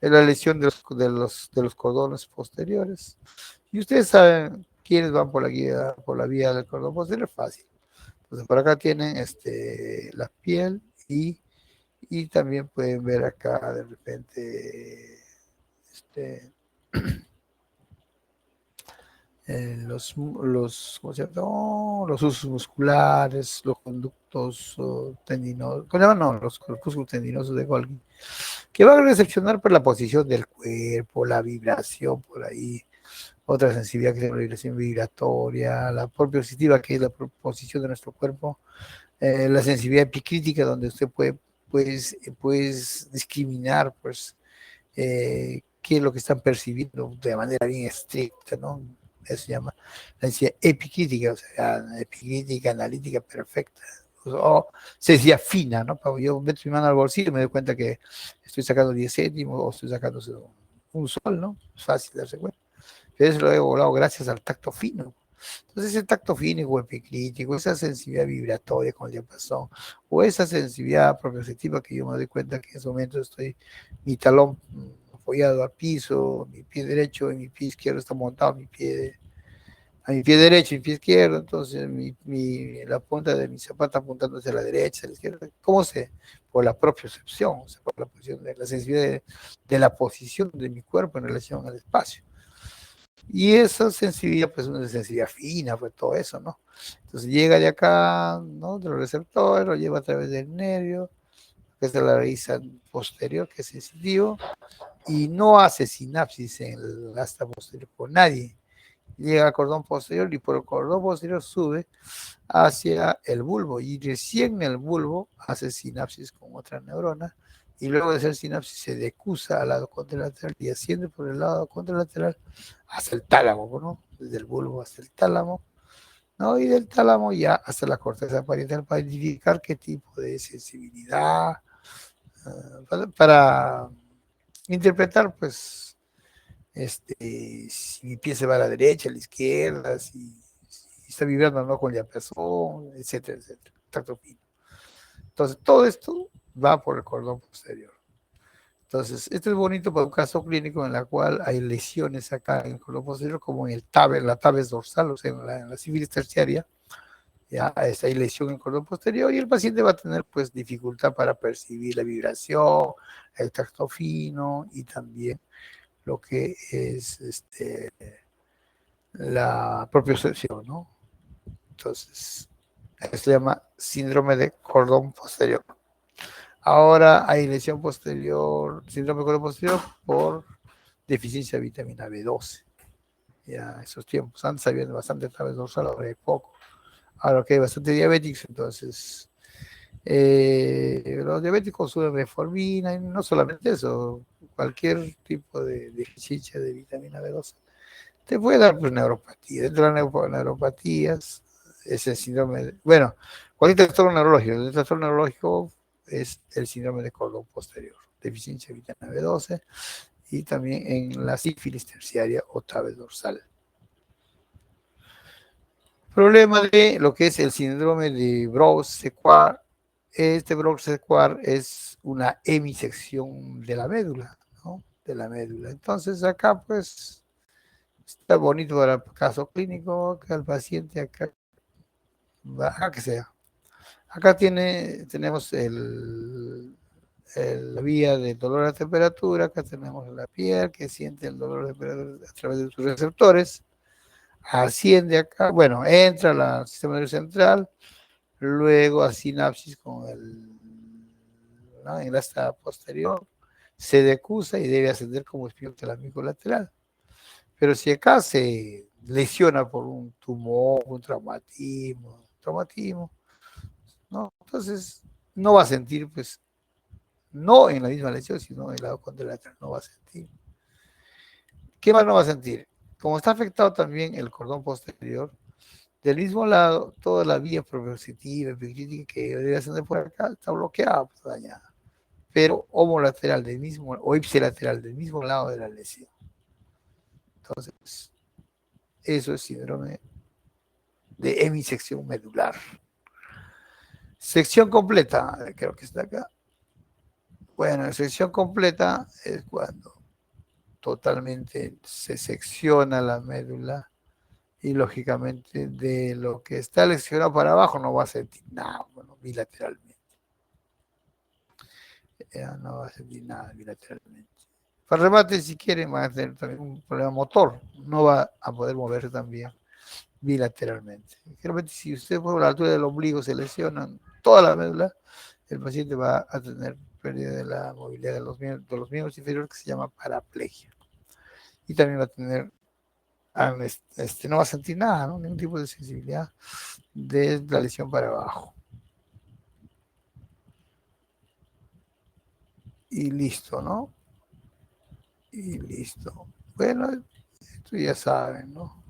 es la lesión de los cordones posteriores. Y ustedes saben, ¿Quiénes van por la vía del cordón posterior? Fácil. Entonces, por acá tienen la piel y también pueden ver acá de repente este, ¿cómo se llama? Oh, los usos musculares, los conductos tendinosos, ¿cómo se llaman? No, los corpúsculos tendinosos de Golgi, que van a recepcionar por la posición del cuerpo, la vibración por ahí, otra sensibilidad que es la vibración vibratoria, la propioceptiva, que es la posición de nuestro cuerpo, la sensibilidad epicrítica, donde usted puede pues, discriminar, pues, qué es lo que están percibiendo de manera bien estricta, ¿no? Eso se llama la sensibilidad epicrítica, o sea, epicrítica, analítica perfecta. O sensibilidad fina, ¿no? Yo meto mi mano al bolsillo y me doy cuenta que estoy sacando 10 céntimos o estoy sacando un sol, ¿no? Es fácil darse cuenta. Pero eso lo he volado gracias al tacto fino. Entonces, ese tacto fino o epicrítico, esa sensibilidad vibratoria con el diapasón, o esa sensibilidad propioceptiva que yo me doy cuenta que en ese momento estoy, mi talón apoyado al piso, mi pie derecho y mi pie izquierdo está montado a mi pie derecho y mi pie izquierdo, entonces la punta de mi zapato apuntando hacia la derecha, a la izquierda. ¿Cómo sé? Por la propiocepción, o sea, por la posición la sensibilidad de la posición de mi cuerpo en relación al espacio. Y esa sensibilidad, pues una sensibilidad fina, pues todo eso, ¿no? Entonces llega de acá, ¿no? De los receptores, lo lleva a través del nervio, que es de la raíz posterior, que es sensitivo, y no hace sinapsis en el asta posterior por nadie. Llega al cordón posterior y por el cordón posterior sube hacia el bulbo y recién en el bulbo hace sinapsis con otra neurona y luego de hacer sinapsis se decusa al lado contralateral y asciende por el lado contralateral hasta el tálamo, ¿no? Desde el bulbo hasta el tálamo, ¿no? Y del tálamo ya hasta la corteza parietal para identificar qué tipo de sensibilidad, para interpretar, pues, si mi pie se va a la derecha, a la izquierda, si está vibrando no con la persona, etcétera, etcétera. Tacto fino. Entonces, todo esto va por el cordón posterior. Entonces, esto es bonito para un caso clínico en el cual hay lesiones acá en el cordón posterior, como en la tabes dorsal, o sea, en la sífilis terciaria, ya hay lesión en el cordón posterior y el paciente va a tener pues dificultad para percibir la vibración, el tacto fino y también lo que es la propiocepción, ¿no? Entonces, esto se llama síndrome de cordón posterior. Ahora hay lesión posterior, síndrome de cordón posterior por deficiencia de vitamina B12. Ya esos tiempos, antes había bastante tabes dorsal, ahora hay poco. Ahora que hay bastante diabéticos, entonces los diabéticos suben metformina y no solamente eso, cualquier tipo de deficiencia de vitamina B12 te puede dar pues, neuropatía. Dentro de las neuropatías, ese síndrome, bueno, cualquier trastorno neurológico, el trastorno neurológico es el síndrome de cordón posterior, deficiencia de vitamina B12 y también en la sífilis terciaria o tabes dorsal. Problema de lo que es el síndrome de Brown-Séquard. Este Brown-Séquard es una hemisección de la médula, ¿no? De la médula. Entonces acá pues está bonito para el caso clínico que el paciente acá que sea. Acá tenemos la vía de dolor a temperatura, acá tenemos la piel que siente el dolor de temperatura a través de sus receptores, asciende acá, bueno, entra al sistema nervioso central, luego a sinapsis con el enlace posterior, se decusa y debe ascender como espino talámico lateral. Pero si acá se lesiona por un tumor, un traumatismo, ¿no? Entonces no va a sentir, pues, no en la misma lesión, sino en el lado contralateral, no va a sentir. ¿Qué más no va a sentir? Como está afectado también el cordón posterior, del mismo lado, toda la vía propioceptiva, epicrítica que debería ascender por acá, está bloqueada, pues, dañada. Pero homolateral del mismo, o ipsilateral del mismo lado de la lesión. Entonces, eso es síndrome de hemisección medular. Sección completa, creo que está acá. Bueno, sección completa es cuando totalmente se secciona la médula y lógicamente de lo que está lesionado para abajo no va a sentir nada, bueno, bilateralmente. No va a sentir nada bilateralmente. Para remate, si quieren, van a tener también un problema motor, no va a poder moverse también bilateralmente. Generalmente, si usted por la altura del ombligo se lesionan toda la médula, el paciente va a tener pérdida de la movilidad de los miembros inferiores, que se llama paraplegia. Y también va a tener, no va a sentir nada, ¿no? Ningún tipo de sensibilidad de la lesión para abajo. Y listo, ¿no? Y listo. Bueno, esto ya saben, ¿no?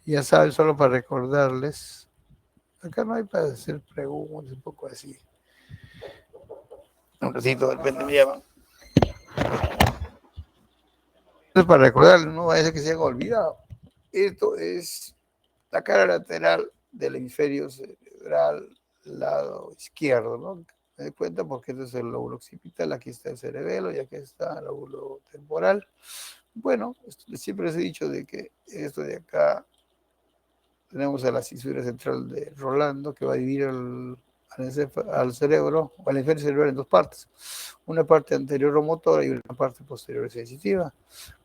Ya saben, solo para recordarles. Acá no hay para hacer preguntas, un poco así. Un ratito, de repente me llaman. Para recordarles, no vaya a ser que se haya olvidado. Esto es la cara lateral del hemisferio cerebral, lado izquierdo, ¿no? Me doy cuenta porque este es el lóbulo occipital, aquí está el cerebelo y aquí está el lóbulo temporal. Bueno, siempre les he dicho de que esto de acá tenemos a la cisura central de Rolando que va a dividir al cerebro o al hemisferio cerebral en dos partes. Una parte anterior o motora y una parte posterior sensitiva.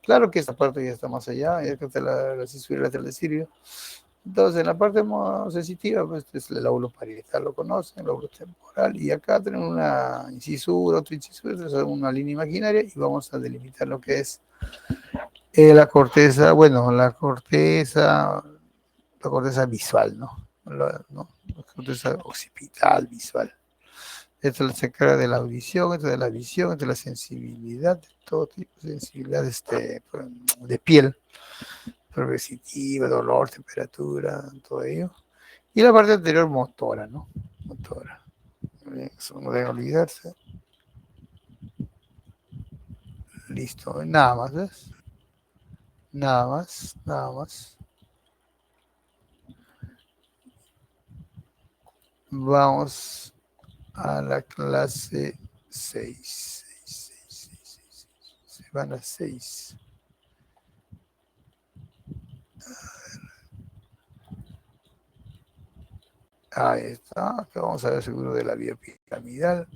Claro que esta parte ya está más allá, ya que está la cisura lateral de Sirio. Entonces, en la parte sensitiva, pues es el lóbulo parietal, lo conocen, el lóbulo temporal, y acá tenemos una incisura, otra incisura, una línea imaginaria, y vamos a delimitar lo que es la corteza, bueno, la corteza visual, ¿no? La corteza occipital visual. Esto se encarga de la audición, esto de la visión, esto de la sensibilidad, de todo tipo de sensibilidad de piel, progresiva, dolor, temperatura, todo ello. Y la parte anterior motora, ¿no? Motora. Eso no debe olvidarse. Listo, nada más, ¿ves? Nada más, nada más. Vamos a la clase 6. Se van a 6. Ahí está. Acá vamos a ver seguro de la vía piramidal.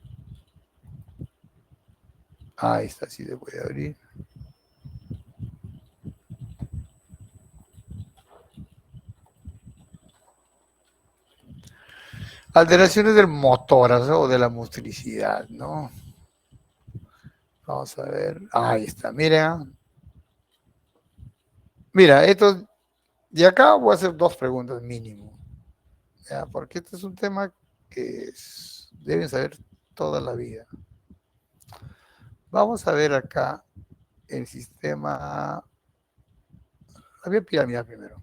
Ahí está, sí se puede abrir. Alteraciones del motor, ¿no? O de la motricidad, ¿no? Vamos a ver. Ahí está, mira. Mira, esto de acá voy a hacer dos preguntas mínimo. ¿Ya? Porque este es un tema que deben saber toda la vida. Vamos a ver acá el sistema, la vía piramidal primero.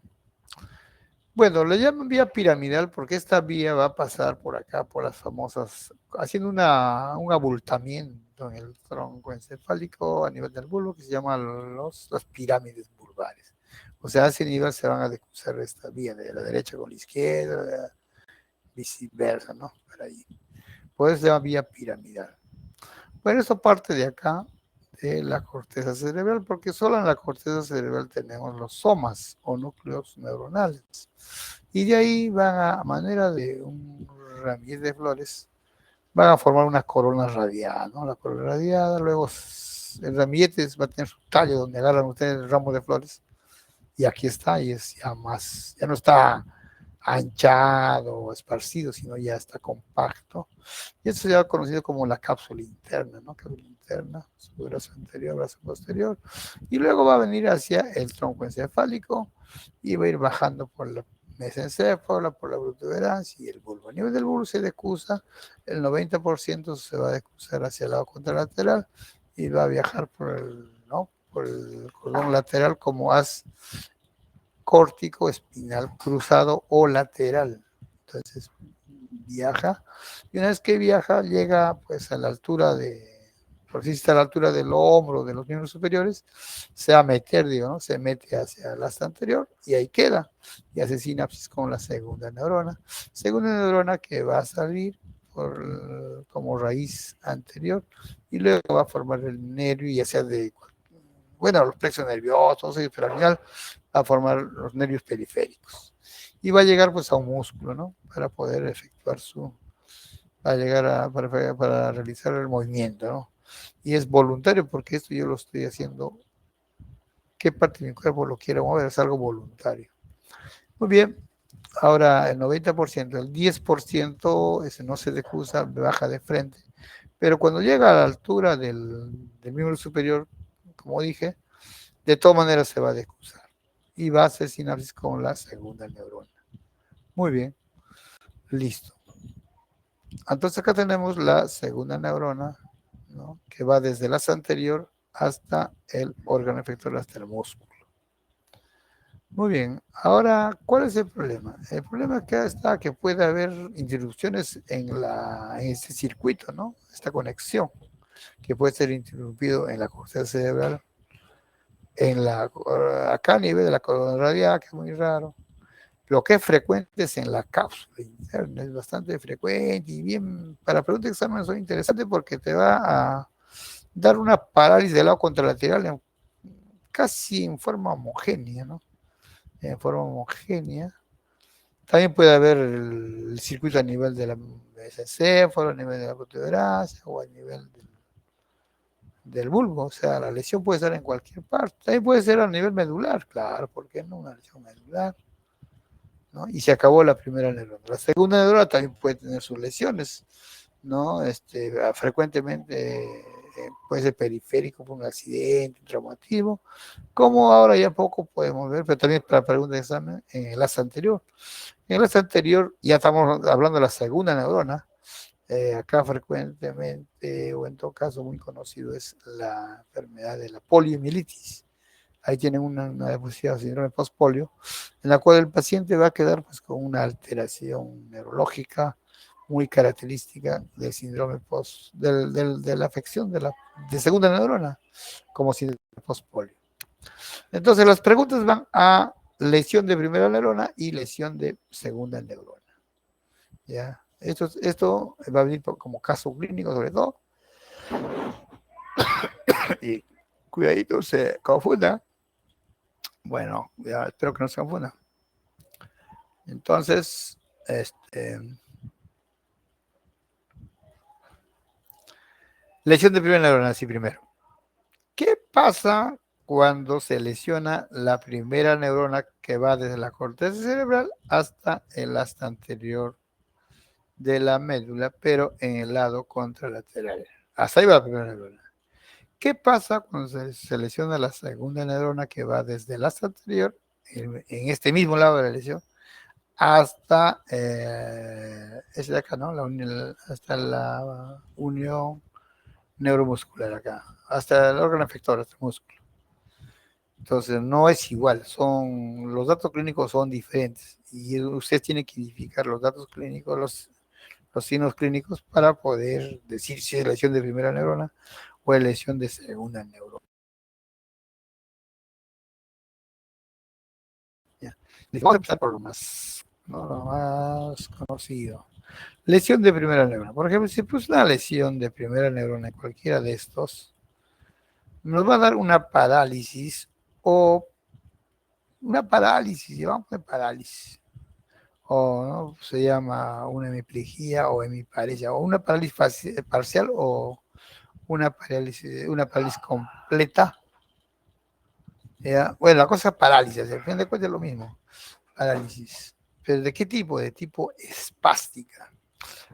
Bueno, le llaman vía piramidal porque esta vía va a pasar por acá, por las famosas, haciendo un abultamiento en el tronco encefálico a nivel del bulbo que se llaman las pirámides bulbares. O sea, a ese nivel se van a decusar esta vía de la derecha con la izquierda, viceversa, ¿no? Por ahí. Por eso se llama vía piramidal. Bueno, eso parte de acá, de la corteza cerebral, porque solo en la corteza cerebral tenemos los somas o núcleos neuronales. Y de ahí van a manera de un ramillete de flores, van a formar una corona radiada, ¿no? La corona radiada, luego el ramillete va a tener su tallo donde agarran ustedes el ramo de flores, y aquí está, y es ya más, ya no está anchado o esparcido, sino ya está compacto. Y eso se ha conocido como la cápsula interna, ¿no? Cápsula interna, su brazo anterior, brazo posterior. Y luego va a venir hacia el tronco encefálico y va a ir bajando por la mesencéfala, por la protuberancia y el bulbo. A nivel del bulbo se decusa, el 90% se va a decusar hacia el lado contralateral y va a viajar por el cordón lateral como haz córtico espinal cruzado o lateral. Entonces viaja y una vez que viaja llega pues a la altura por si está a la altura del hombro, de los miembros superiores, se va a meter, digo, ¿no? Se mete hacia el asta anterior y ahí queda y hace sinapsis con la segunda neurona que va a salir como raíz anterior y luego va a formar el nervio, ya sea de bueno, los plexos nerviosos, pero al final va a formar los nervios periféricos. Y va a llegar pues a un músculo, ¿no? Para poder efectuar a llegar para realizar el movimiento, ¿no? Y es voluntario porque esto yo lo estoy haciendo, qué parte de mi cuerpo lo quiero mover, es algo voluntario. Muy bien, ahora el 90%, el 10% ese no se decusa, baja de frente, pero cuando llega a la altura del miembro superior, como dije, de todas maneras se va a decusar y va a hacer sinapsis con la segunda neurona. Muy bien, listo. Entonces acá tenemos la segunda neurona, ¿no? Que va desde la anterior hasta el órgano efector, hasta el músculo. Muy bien, ahora, ¿cuál es el problema? El problema acá está que puede haber interrupciones en este circuito, ¿no? Esta conexión, que puede ser interrumpido en la corteza cerebral, acá a nivel de la columna radial, que es muy raro. Lo que es frecuente es en la cápsula interna, es bastante frecuente y bien, para preguntas de examen son interesantes porque te va a dar una parálisis del lado contralateral casi en forma homogénea, ¿no? En forma homogénea. También puede haber el circuito a nivel de la mesencéfalo, a nivel de la protuberáncea o a nivel del bulbo, o sea, la lesión puede estar en cualquier parte. También puede ser a nivel medular, claro, ¿por qué no? Una lesión medular, ¿no? Y se acabó la primera neurona. La segunda neurona también puede tener sus lesiones, ¿no? Frecuentemente puede ser periférico por un accidente, un traumatismo, como ahora ya poco podemos ver, pero también para preguntas de examen en el enlace anterior. En el enlace anterior ya estamos hablando de la segunda neurona. Acá frecuentemente, o en todo caso muy conocido, es la enfermedad de la poliomielitis. Ahí tienen una deposición de síndrome postpolio, en la cual el paciente va a quedar pues, con una alteración neurológica muy característica del síndrome de la afección de segunda neurona, como síndrome postpolio. Entonces las preguntas van a lesión de primera neurona y lesión de segunda neurona. ¿Ya? Esto va a venir como caso clínico sobre todo. Y cuidadito, se confunda. Bueno, ya espero que no se confunda. Entonces, lesión de primera neurona, sí, primero. ¿Qué pasa cuando se lesiona la primera neurona que va desde la corteza cerebral hasta el asta anterior de la médula, pero en el lado contralateral? Hasta ahí va la primera neurona. ¿Qué pasa cuando se lesiona la segunda neurona que va desde el asta anterior, en este mismo lado de la lesión, hasta ese de acá, ¿no? Hasta la unión neuromuscular acá, hasta el órgano efector, hasta el músculo? Entonces, no es igual, los datos clínicos son diferentes y usted tiene que identificar los datos clínicos, los signos clínicos para poder decir si es lesión de primera neurona o es lesión de segunda neurona. Ya. Vamos a empezar por lo más conocido. Lesión de primera neurona. Por ejemplo, si puse una lesión de primera neurona en cualquiera de estos, nos va a dar una parálisis o llevamos de parálisis. O ¿no? Se llama una hemiplegia o hemiparesia, o una parálisis parcial o una parálisis completa. ¿Ya? Bueno, la cosa es parálisis, al fin de cuentas es lo mismo, parálisis. ¿Pero de qué tipo? De tipo espástica.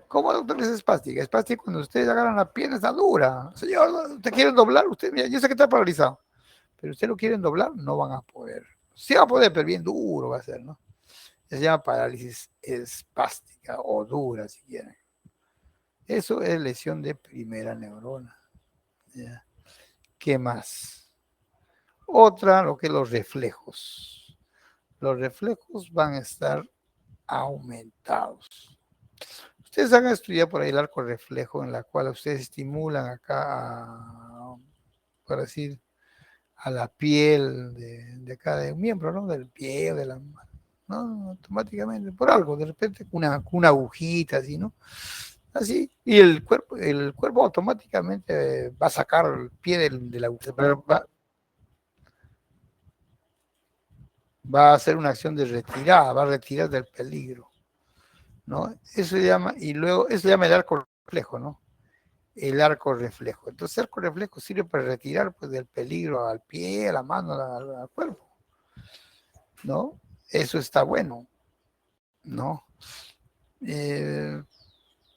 ¿Cómo, doctor, es espástica? Espástica cuando ustedes agarran la pierna, está dura. Señor, ¿usted quiere doblar? Usted, mira, yo sé que está paralizado, pero ustedes lo quieren doblar, no van a poder. Sí va a poder, pero bien duro va a ser, ¿no? Se llama parálisis espástica o dura, si quieren. Eso es lesión de primera neurona. ¿Ya? ¿Qué más? Otra, lo que es los reflejos. Los reflejos van a estar aumentados. Ustedes han estudiado por ahí el arco reflejo en la cual ustedes estimulan acá, por decir, a la piel de cada miembro, ¿no? Del pie, de la mano, ¿no? Automáticamente, por algo, de repente, una agujita así, ¿no? Así, y el cuerpo automáticamente va a sacar el pie de la agujita. va a hacer una acción de retirada, va a retirar del peligro, ¿no? Eso se llama, y luego, eso se llama el arco reflejo, ¿no? El arco reflejo. Entonces, el arco reflejo sirve para retirar pues, del peligro al pie, a la mano, al cuerpo, ¿no? Eso está bueno, ¿no? Eh,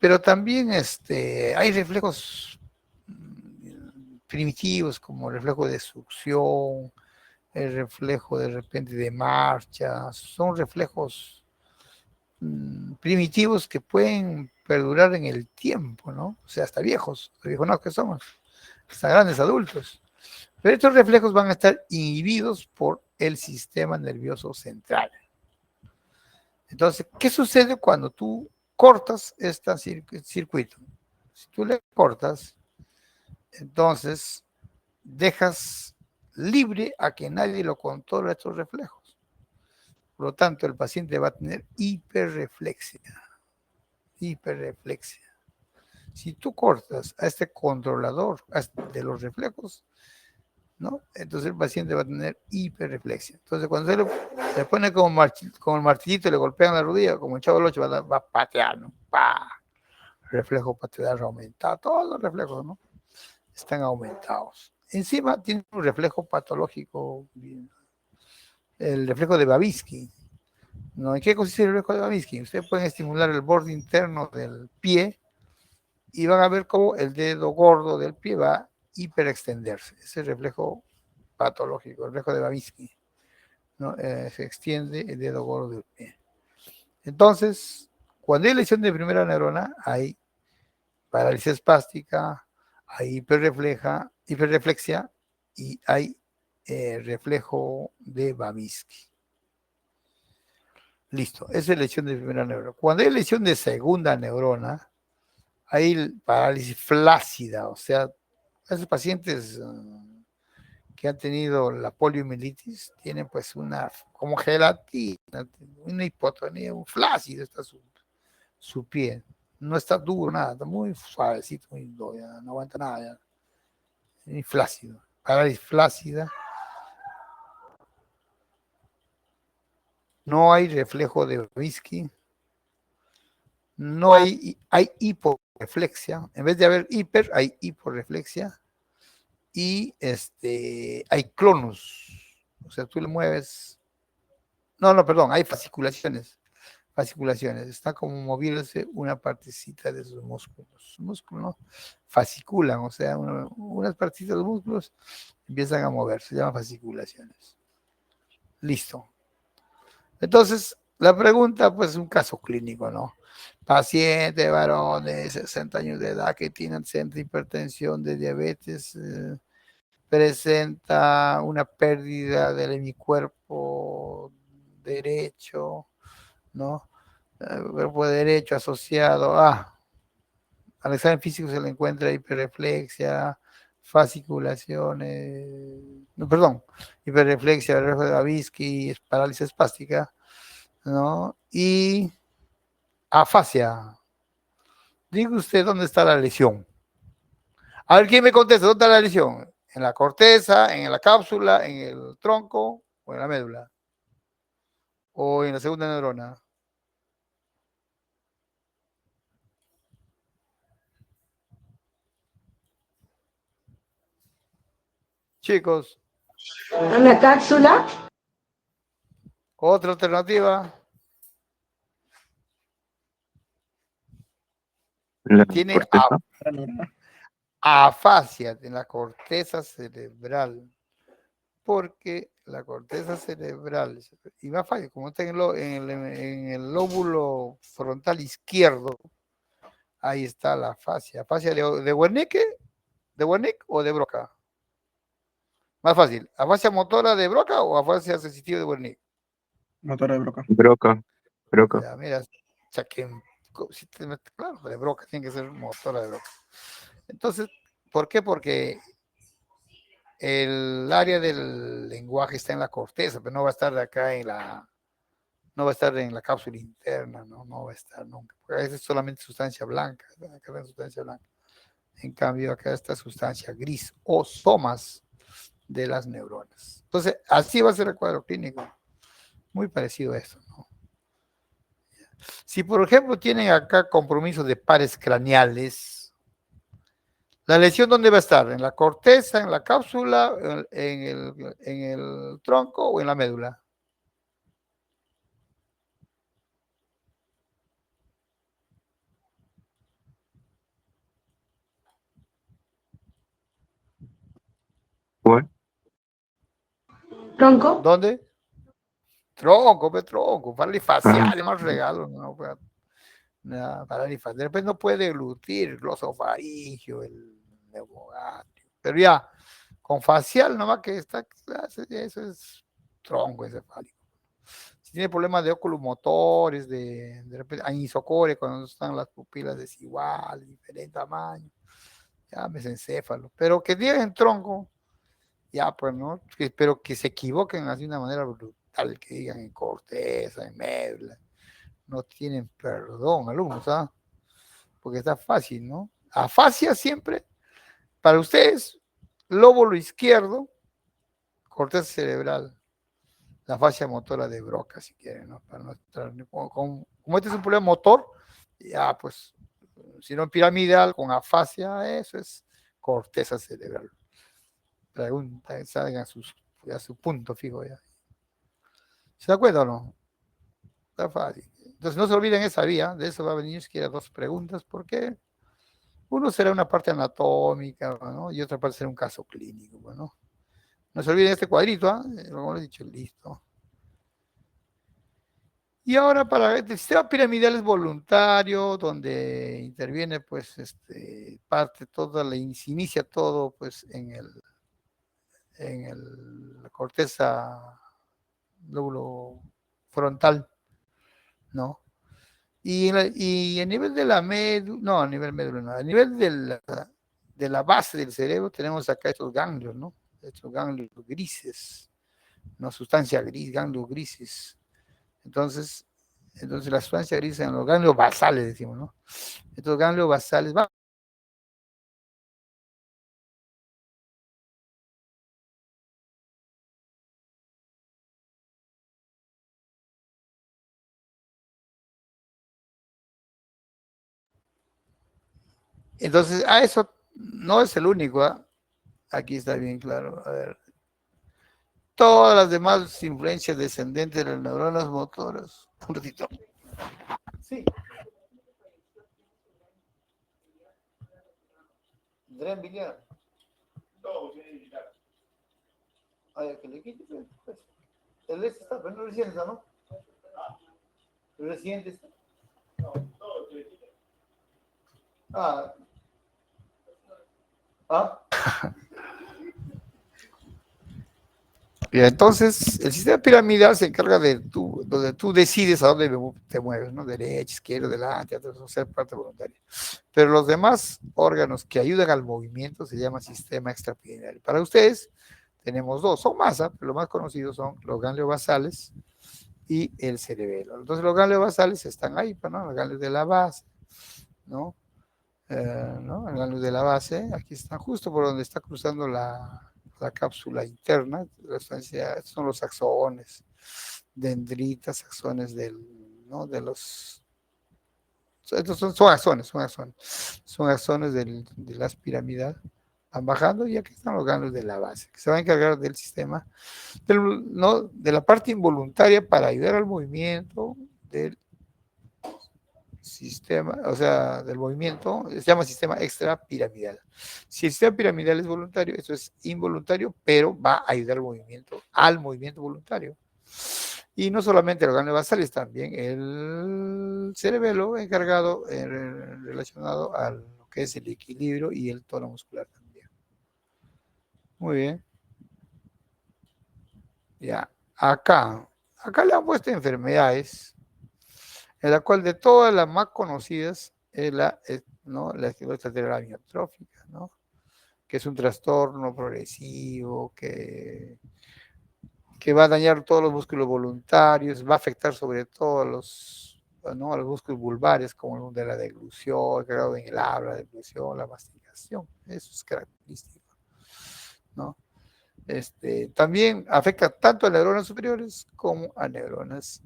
pero también hay reflejos primitivos como el reflejo de succión, el reflejo de repente de marcha, son reflejos primitivos que pueden perdurar en el tiempo, ¿no? O sea, hasta viejos no que somos, hasta grandes adultos. Pero estos reflejos van a estar inhibidos por el sistema nervioso central. Entonces, ¿qué sucede cuando tú cortas este circuito? Si tú le cortas, entonces dejas libre a que nadie lo controle estos reflejos. Por lo tanto, el paciente va a tener hiperreflexia. Hiperreflexia. Si tú cortas a este controlador de los reflejos, ¿no? Entonces el paciente va a tener hiperreflexia. Entonces cuando se pone como el martillito y le golpean la rodilla, como el Chavo del Ocho, va a patear, ¿no? ¡Pah! Reflejo patelar aumentado, todos los reflejos, ¿no? Están aumentados. Encima tiene un reflejo patológico, el reflejo de Babinski, ¿no? ¿En qué consiste el reflejo de Babinski? Ustedes pueden estimular el borde interno del pie y van a ver cómo el dedo gordo del pie va a hiperextenderse. Ese reflejo patológico, el reflejo de Babinski, ¿no? Se extiende el dedo gordo del pie. Entonces, cuando hay lesión de primera neurona, hay parálisis espástica, hay hiperreflexia y hay reflejo de Babinski. Listo, esa es lesión de primera neurona. Cuando hay lesión de segunda neurona, hay parálisis flácida, o sea, esos pacientes que han tenido la poliomielitis tienen pues una como gelatina, una hipotonía, un flácido está su pie. No está duro, nada, está muy suavecito, muy duro, ya, no aguanta nada, ya. Muy flácido. Parálisis flácida. No hay reflejo de Babinski. No hay hiporreflexia. En vez de haber hiper, hay hiporreflexia. Y hay clonus. O sea, tú le mueves. No, perdón, hay fasciculaciones. Fasciculaciones. Está como moviéndose una partecita de sus músculos. Sus músculos, ¿no? Fasciculan, o sea, unas partecitas de los músculos empiezan a moverse. Se llaman fasciculaciones. Listo. Entonces, la pregunta, pues, es un caso clínico, ¿no? Paciente varón de 60 años de edad que tiene antecedentes de hipertensión, de diabetes, presenta una pérdida del hemicuerpo derecho, ¿no? El cuerpo derecho asociado al examen físico se le encuentra hiperreflexia, fasciculaciones, no, perdón, hiperreflexia, reflejo de Babinski, parálisis espástica, ¿no? Y afasia. Diga usted dónde está la lesión. A ver, ¿quién me contesta? ¿Dónde está la lesión? ¿En la corteza, en la cápsula, en el tronco o en la médula? ¿O en la segunda neurona? Chicos, ¿En la cápsula? otra alternativa. La Tiene corteza. afasia en la corteza cerebral. Porque la corteza cerebral, y más fácil, como está en el lóbulo frontal izquierdo, ahí está la afasia. ¿Afasia de Wernicke? ¿De Wernicke o de Broca? Más fácil, ¿afasia motora de Broca o afasia sensitiva de Wernicke? Motora de Broca. Broca. Broca. Ya, mira, claro, de Broca, tiene que ser motora de Broca. Entonces, ¿por qué? Porque el área del lenguaje está en la corteza, pero no va a estar acá no va a estar en la cápsula interna, no va a estar nunca. Porque es solamente sustancia blanca, acá es sustancia blanca. En cambio, acá está sustancia gris o somas de las neuronas. Entonces, así va a ser el cuadro clínico. Muy parecido a eso, ¿no? Si, por ejemplo, tienen acá compromiso de pares craneales, ¿la lesión dónde va a estar? ¿En la corteza, en la cápsula, en el tronco o en la médula? ¿Cuál? Tronco. ¿Dónde? Tronco, tronco, para Ah, facial, más regalo, no, para de repente no puede deglutir el glosofaringio, el neumogatrio, pero ya, con facial nomás que está, eso es tronco encefálico. Si tiene problemas de oculomotores, de repente anisocoria, cuando están las pupilas desiguales, diferente tamaño, ya me es encéfalo, pero que digan en tronco, ya pues, ¿no? Pero que se equivoquen así de una manera brutal, que digan en corteza, en médula, no tienen perdón, alumnos, ¿ah? Porque está fácil, ¿no? Afasia siempre, para ustedes, lóbulo izquierdo, corteza cerebral, la fascia motora de Broca, si quieren, ¿no? Para no estar, como este es un problema motor, ya pues, si no piramidal, con afasia, eso es corteza cerebral. Pregunta, salgan a su punto fijo ya. ¿Se da cuenta o no? Está fácil. Entonces no se olviden esa vía, de eso va a venir siquiera dos preguntas, porque uno será una parte anatómica, ¿no? Y otra parte será un caso clínico, ¿no? No se olviden este cuadrito, como he dicho, listo. Y ahora para el sistema piramidal es voluntario, donde interviene pues parte toda se inicia todo pues la corteza lóbulo frontal, ¿no? Y a nivel de la médula, no, a nivel médula, no, a nivel de la base del cerebro tenemos acá estos ganglios, ¿no? Estos ganglios grises, ¿no? Sustancia gris, ganglios grises. Entonces la sustancia gris en los ganglios basales, decimos, ¿no? Estos ganglios basales van. Entonces, eso no es el único, ¿eh? Aquí está bien claro. A ver. Todas las demás influencias descendentes de las neuronas motoras. Un ratito. Sí. Dren biliar. Ay, que le quite, pues. El este está, pero no recién está, ¿no? El reciente está. Ah. Ah. Y entonces, el sistema piramidal se encarga de donde tú decides a dónde te mueves, ¿no? Derecha, izquierda, delante, atrás, ser parte voluntaria. Pero los demás órganos que ayudan al movimiento se llama sistema extrapiramidal. Para ustedes, tenemos dos, son más, pero los más conocidos son los ganglios basales y el cerebelo. Entonces, los ganglios basales están ahí, ¿no? Los ganglios de la base, ¿no? ¿No? Los ganglios de la base, aquí están justo por donde está cruzando la cápsula interna, son los axones, dendritas, axones ¿no? De los, estos son axones, son axones de las piramidal, van bajando y aquí están los ganglios de la base, que se va a encargar del sistema, ¿no? De la parte involuntaria para ayudar al movimiento del sistema, o sea, del movimiento, se llama sistema extrapiramidal. Si el sistema piramidal es voluntario, eso es involuntario, pero va a ayudar al movimiento voluntario. Y no solamente el órgano basales, también el cerebelo encargado, relacionado a lo que es el equilibrio y el tono muscular también. Muy bien. Ya, acá le han puesto enfermedades, en la cual de todas las más conocidas es ¿no? La esclerosis lateral amiotrófica, ¿no? Que es un trastorno progresivo que va a dañar todos los músculos voluntarios, va a afectar sobre todo ¿no? a los músculos vulvares, como el de la deglución, el grado en el habla, la deglución, la masticación, eso es característico, ¿no? También afecta tanto a neuronas superiores como a neuronas,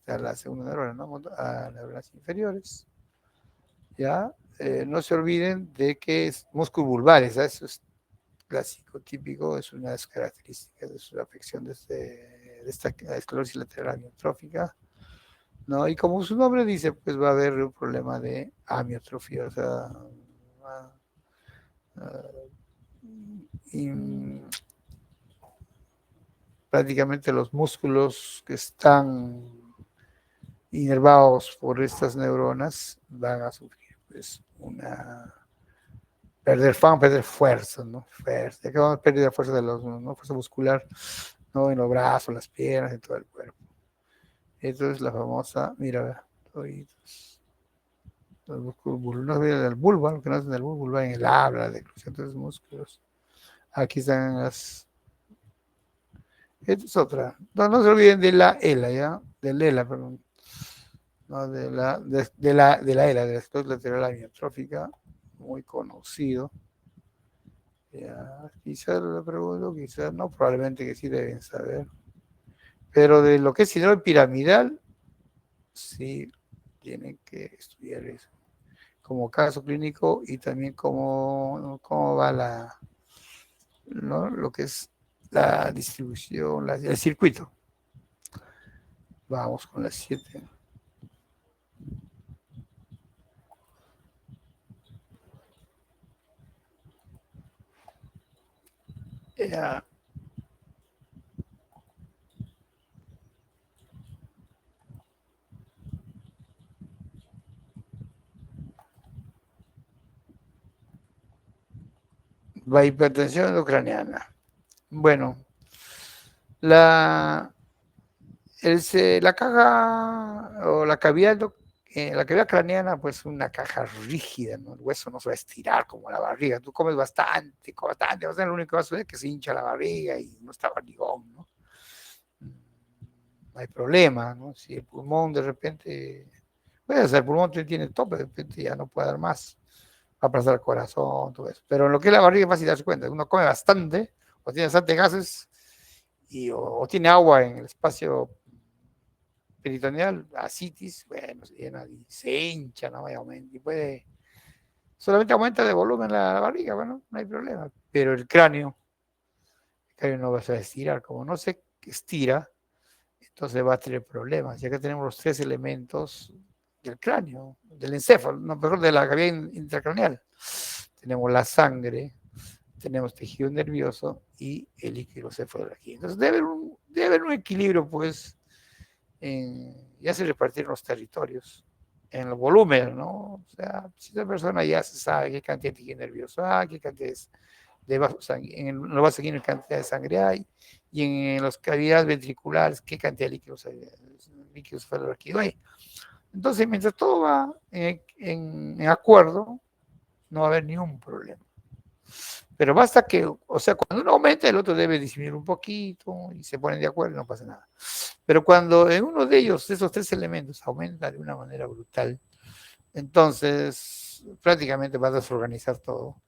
a la segunda neurona, ¿no? A neuronas inferiores. ¿Ya? No se olviden de que es músculos vulvares, ¿eh? Eso es clásico, típico, es una de las características de su afección de esta esclerosis lateral amiotrófica, ¿no? Y como su nombre dice, pues va a haber un problema de amiotrofia, o sea, y prácticamente los músculos que están inervados por estas neuronas van a sufrir pues perder fuerza, ¿no? Fuerza, que vamos a perder la fuerza de los, ¿no? Fuerza muscular, ¿no? En los brazos, las piernas, en todo el cuerpo. Esto es la famosa, mira, los músculos, no viene del bulbo, lo que no es del bulbo, en el habla, la declusión de los músculos. Aquí están las. Esta es otra. No se olviden de la ELA, ¿ya? Del ELA, perdón. No, de la ELA, de la esclerosis lateral amiotrófica, muy conocido. Ya, quizás lo pregunto, quizás no, probablemente que sí deben saber. Pero de lo que es síndrome piramidal, sí tienen que estudiar eso. Como caso clínico y también cómo va ¿no? Lo que es la distribución, el circuito. Vamos con las 7. Ya. La hipertensión endocraniana. Bueno, la, la caja o la cavidad craneana, pues una caja rígida, ¿no? El hueso no se va a estirar como la barriga. Tú comes bastante, vas a ser el único que va a suceder que se hincha la barriga y no está barrigón, ¿no? No hay problema, ¿no? Si el pulmón de repente, puede ser, el pulmón tiene tope, de repente ya no puede dar más, va a pasar el corazón, todo eso. Pero en lo que es la barriga es fácil darse cuenta, uno come bastante, o tiene bastante gases, o tiene agua en el espacio peritoneal, ascitis, bueno, se llena y se hincha, ¿no? Y aumenta, y solamente aumenta de volumen la barriga, bueno, no hay problema. Pero el cráneo no va a estirar, como no se estira, entonces va a tener problemas. Ya que tenemos los 3 elementos del cráneo, del encéfalo, no, mejor de la cavidad intracraneal. Tenemos la sangre, tenemos tejido nervioso y el líquido cefalorraquídeo. Entonces debe haber un equilibrio, pues, ya se repartieron los territorios en los volúmenes, ¿no? O sea, si esa persona ya se sabe qué cantidad de tejido nervioso hay, qué cantidad de vasos en los vasos sanguíneos, qué cantidad de sangre hay, y en las cavidades ventriculares, qué cantidad de líquidos cefalorraquídeo hay. Entonces, mientras todo va en acuerdo, no va a haber ningún problema. Pero basta que, o sea, cuando uno aumenta, el otro debe disminuir un poquito y se ponen de acuerdo y no pasa nada. Pero cuando en uno de ellos, esos 3 elementos, aumenta de una manera brutal, entonces prácticamente va a desorganizar todo.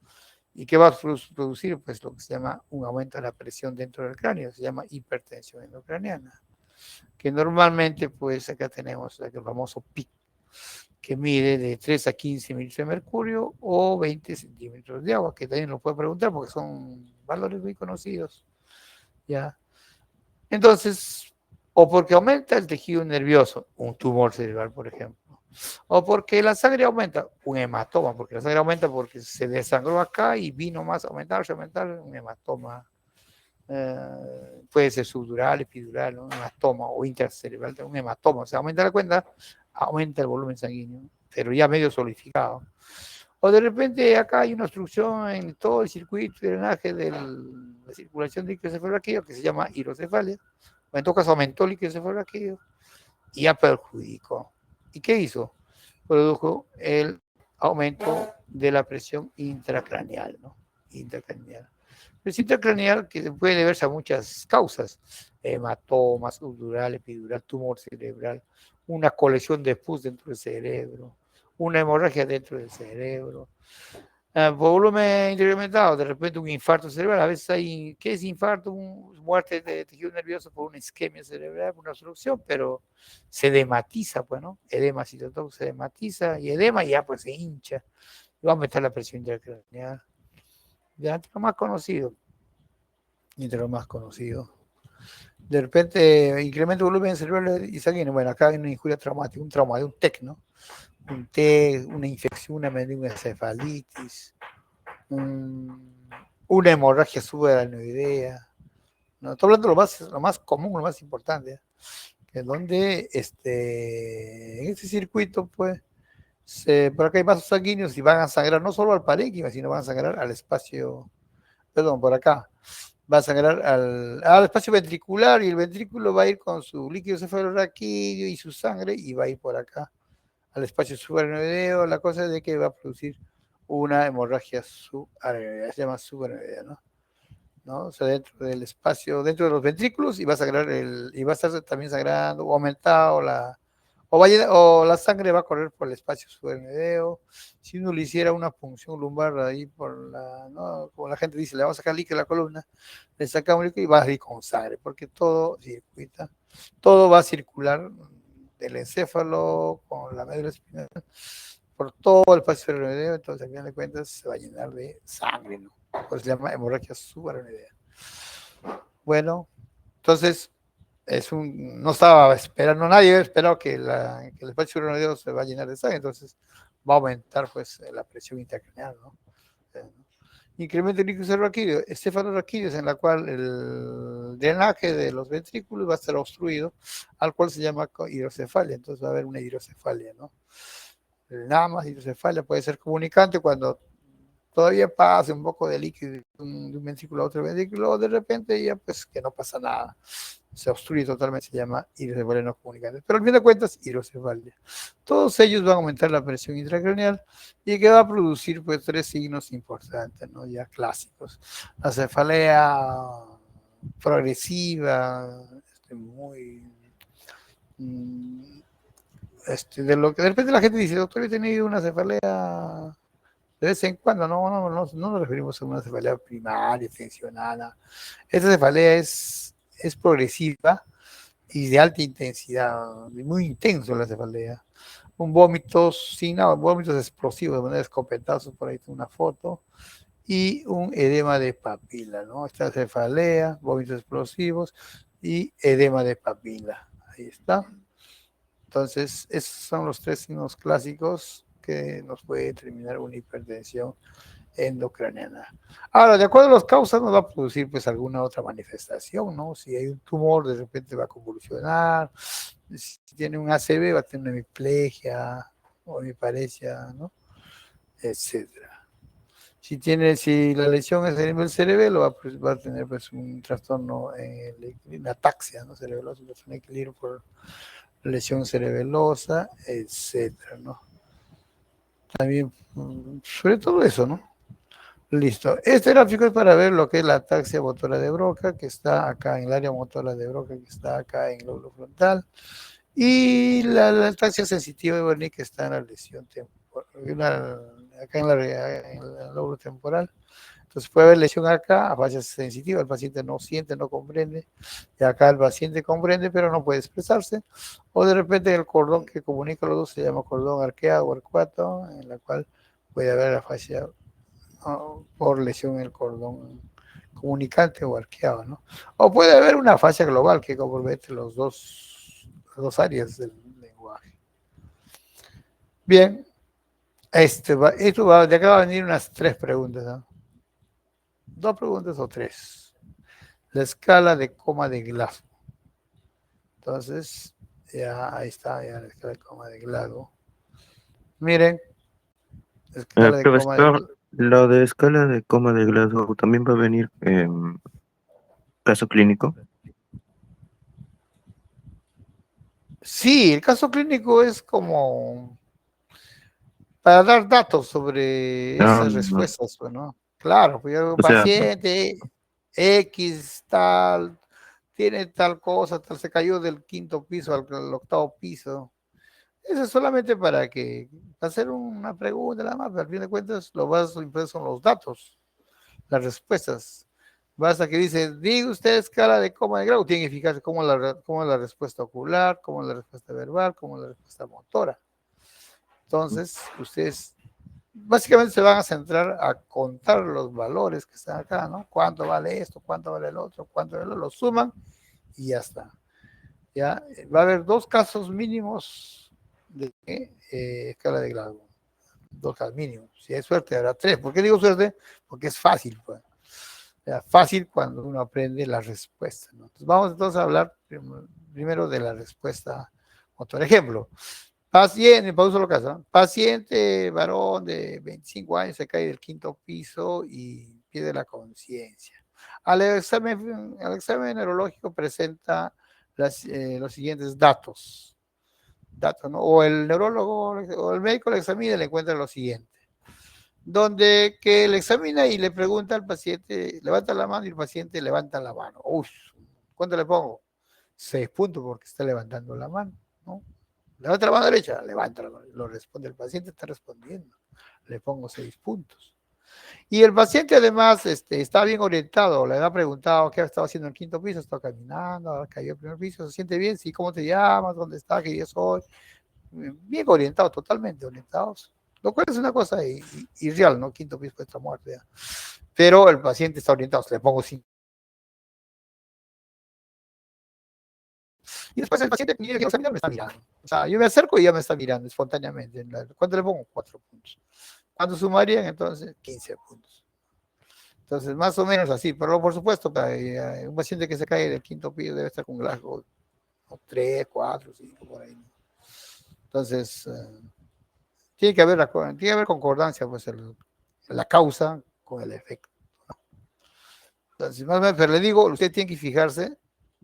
¿Y qué va a producir? Pues lo que se llama un aumento de la presión dentro del cráneo, se llama hipertensión endocraniana, que normalmente, pues acá tenemos el famoso PIC, que mide de 3 a 15 mililitros de mercurio o 20 centímetros de agua, que también lo puede preguntar porque son valores muy conocidos. ¿Ya? Entonces, o porque aumenta el tejido nervioso, un tumor cerebral, por ejemplo, o porque la sangre aumenta, un hematoma, porque la sangre aumenta porque se desangró acá y vino más a aumentar, un hematoma. Puede ser subdural, epidural, ¿no? Un hematoma o intracerebral, un hematoma. O sea, aumenta la cuenta, aumenta el volumen sanguíneo, pero ya medio solidificado. O de repente acá hay una obstrucción en todo el circuito de drenaje de la circulación de líquido cefalorraquídeo que se llama hidrocefalia. O en todo caso aumentó el líquido cefalorraquídeo y ya perjudicó. ¿Y qué hizo? Produjo el aumento de la presión intracraneal, ¿no? Intracraneal. Presión intracraneal que puede deberse a muchas causas: hematoma, subdural, epidural, tumor cerebral, una colección de pus dentro del cerebro, una hemorragia dentro del cerebro, Volumen incrementado, de repente un infarto cerebral, a veces hay, ¿qué es infarto? Muerte de tejido nervioso por una isquemia cerebral, una obstrucción, pero se edematiza, pues, ¿no? Edema citotóxico se edematiza y edema ya pues se hincha y va a aumentar la presión intracraneal. Ya, entre lo más conocido, entre lo más conocido. De repente, incremento de volumen cerebral y sanguíneo. Bueno, acá hay una injuria traumática, un trauma de un TEC, ¿no? Un TEC, una infección, una meningoencefalitis, una hemorragia subaracnoidea. ¿No? Estoy hablando de lo más común, lo más importante, ¿eh? Que es donde en este circuito, pues, por acá hay vasos sanguíneos y van a sangrar no solo al parénquima, sino van a sangrar al espacio, perdón, por acá. Va a sangrar al espacio ventricular y el ventrículo va a ir con su líquido cefalorraquídeo y su sangre y va a ir por acá al espacio subaracnoideo. La cosa es de que va a producir una hemorragia subaracnoidea, se llama subaracnoidea, ¿no? ¿No? O sea, dentro del espacio, dentro de los ventrículos y va a sangrar y va a estar también sangrando o aumentado o la sangre va a correr por el espacio subaracnoideo. Si uno le hiciera una punción lumbar ahí por ¿no? Como la gente dice, le vamos a sacar líquido a la columna, le sacamos líquido y va a ir con sangre, porque todo circuita, todo va a circular del encéfalo con la médula espinal por todo el espacio subaracnoideo, entonces al final de cuentas se va a llenar de sangre, ¿no? Por eso se llama hemorragia subaracnoidea. Bueno, entonces no estaba esperando, nadie había esperado que el espacio subaracnoideo se va a llenar de sangre, entonces va a aumentar pues la presión intracraneal, ¿no? Incremento del líquido cefalorraquídeo, cefalorraquídeos en la cual el drenaje de los ventrículos va a estar obstruido, al cual se llama hidrocefalia, entonces va a haber una hidrocefalia, ¿no? Nada más hidrocefalia puede ser comunicante cuando todavía pasa un poco de líquido de un ventrículo a otro ventrículo, de repente ya pues que no pasa nada, se obstruye totalmente, se llama hidrocefalia no comunicante. Pero al fin de cuentas, hidrocefalia. Todos ellos van a aumentar la presión intracraneal y que va a producir pues tres signos importantes, ¿no? Ya clásicos. La cefalea progresiva, muy... de lo que de repente la gente dice, doctor, he tenido una cefalea de vez en cuando, no nos referimos a una cefalea primaria, tensionada. Esta cefalea es progresiva y de alta intensidad, muy intenso la cefalea. Un vómito sin nada, vómitos explosivos de manera escopetazo, por ahí tengo una foto, y un edema de papila, ¿no? Esta cefalea, vómitos explosivos y edema de papila. Ahí está. Entonces, esos son los tres signos clásicos que nos puede determinar una hipertensión endocraniana. Ahora, de acuerdo a las causas, nos va a producir pues alguna otra manifestación, ¿no? Si hay un tumor, de repente va a convulsionar. Si tiene un ACV, va a tener una hemiplegia o hemiparesia, ¿no? Etcétera. Si la lesión es a nivel cerebelo, va a tener pues un trastorno en ataxia, ¿no? Cerebelosa, un trastorno de equilibrio por lesión cerebelosa, etcétera, ¿no? También, sobre todo eso, ¿no? Listo. Este gráfico es para ver lo que es la ataxia motora de Broca, que está acá en el área motora de Broca, que está acá en el lóbulo frontal, y la ataxia sensitiva de Wernicke, que está en la lesión temporal, acá en el lóbulo temporal. Entonces puede haber lesión acá, afasia sensitiva, el paciente no siente, no comprende, y acá el paciente comprende, pero no puede expresarse, o de repente el cordón que comunica los dos se llama cordón arqueado o arcuato, en la cual puede haber afasia por lesión en el cordón comunicante o arqueado, ¿no? O puede haber una afasia global que compromete las dos áreas del lenguaje. Bien, de acá va a venir unas tres preguntas, ¿no? Dos preguntas o tres. La escala de coma de Glasgow. Entonces, ya ahí está, ya la escala de coma de Glasgow. Miren, la escala de coma de Glasgow. Lo de escala de coma de Glasgow también va a venir caso clínico. Sí, el caso clínico es como para dar datos sobre Ah, esas respuestas, bueno, claro, pues un o sea, paciente X tal, tiene tal cosa, tal, se cayó del quinto piso al octavo piso. Eso es solamente para hacer una pregunta nada más, pero al fin de cuentas lo más impreso son los datos, las respuestas. Basta que dice, diga usted escala de coma de grado, tiene que fijarse cómo es la respuesta ocular, cómo es la respuesta verbal, cómo es la respuesta motora. Entonces, ustedes básicamente se van a centrar a contar los valores que están acá, ¿no? ¿Cuánto vale esto? ¿Cuánto vale el otro? ¿Cuánto vale el otro? Lo suman y ya está. Ya va a haber dos casos mínimos de escala de Glasgow. Dos casos mínimos. Si hay suerte, habrá tres. ¿Por qué digo suerte? Porque es fácil, pues. Fácil cuando uno aprende la respuesta, ¿no? Entonces vamos entonces a hablar primero de la respuesta. Otro ejemplo. Paciente, para un solo caso, ¿no? Paciente varón de 25 años se cae del quinto piso y pierde la conciencia. Al examen neurológico presenta los siguientes datos, ¿no? O el neurólogo o el médico le examina y le encuentra lo siguiente. Donde que le examina y le pregunta al paciente, levanta la mano y el paciente levanta la mano. Uy, ¿cuánto le pongo? 6 puntos porque está levantando la mano, ¿no? Levanta la mano derecha, levanta la mano, lo responde el paciente, está respondiendo. Le pongo 6 puntos. Y el paciente además está bien orientado, le ha preguntado qué estaba haciendo en el quinto piso, está caminando, ahora cayó al primer piso, se siente bien, sí, ¿cómo te llamas? ¿Dónde estás? ¿Qué día soy? Bien orientado, totalmente orientados. Lo cual es una cosa irreal, ¿no? Quinto piso de esta muerte. Ya. Pero el paciente está orientado, le pongo 5. Y después el paciente que examinar me está mirando. O sea, yo me acerco y ya me está mirando espontáneamente. ¿Cuánto le pongo? 4 puntos. ¿Cuánto sumarían entonces? 15 puntos. Entonces, más o menos así. Pero por supuesto, para un paciente que se cae del quinto piso debe estar con Glasgow 3, 4, 5, por ahí. Entonces, tiene que haber concordancia, pues, la causa con el efecto. Entonces, más o menos, pero le digo, usted tiene que fijarse,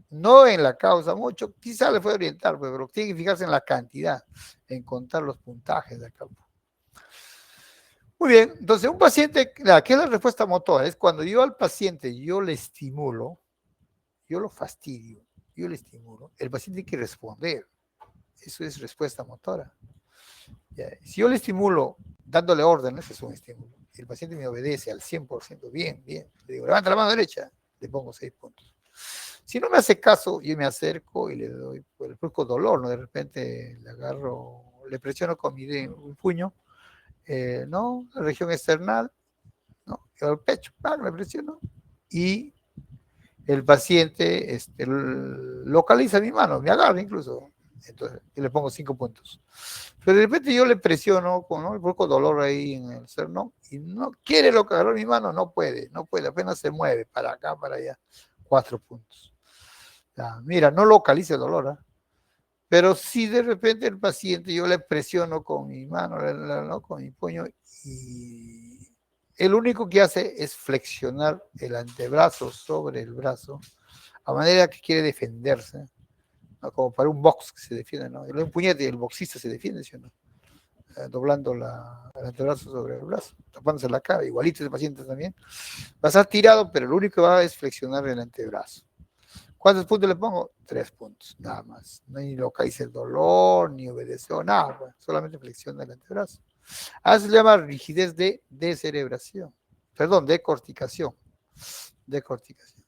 no en la causa mucho, quizá le puede orientar, pero tiene que fijarse en la cantidad, en contar los puntajes de acá. Muy bien, entonces un paciente, ¿qué es la respuesta motora? Es cuando yo al paciente, yo le estimulo, yo lo fastidio, yo le estimulo, el paciente tiene que responder. Eso es respuesta motora. Ya, si yo le estimulo dándole órdenes, es un estímulo. Si el paciente me obedece al 100%, bien, bien. Le digo, levanta la mano derecha, le pongo 6 puntos. Si no me hace caso, yo me acerco y le doy, pues, le produzco dolor, ¿no? De repente le agarro, le presiono con mi puño, ¿no? La región external, ¿no? El pecho, le presiono y el paciente localiza mi mano, me agarra incluso. Entonces, y le pongo 5 puntos. Pero de repente yo le presiono, ¿no? Le provoco dolor ahí en el sternón y no quiere agarrar mi mano, no puede, apenas se mueve para acá, para allá. 4 puntos. Ya, mira, no localiza el dolor, ¿eh? Pero si de repente el paciente yo le presiono con mi mano, ¿no? Con mi puño, y el único que hace es flexionar el antebrazo sobre el brazo, a manera que quiere defenderse, ¿no? Como para un box que se defiende, ¿no? Un puñete, el boxista se defiende, ¿sí o no? Doblando el antebrazo sobre el brazo, tapándose la cara, igualito ese paciente también. Va a estar tirado, pero lo único que va es flexionar el antebrazo. ¿Cuántos puntos le pongo? 3 puntos, nada más. No ni localiza el dolor, ni obedeció, nada, pues, solamente flexiona el antebrazo. Se llama rigidez de descerebración, perdón, decorticación. Decorticación.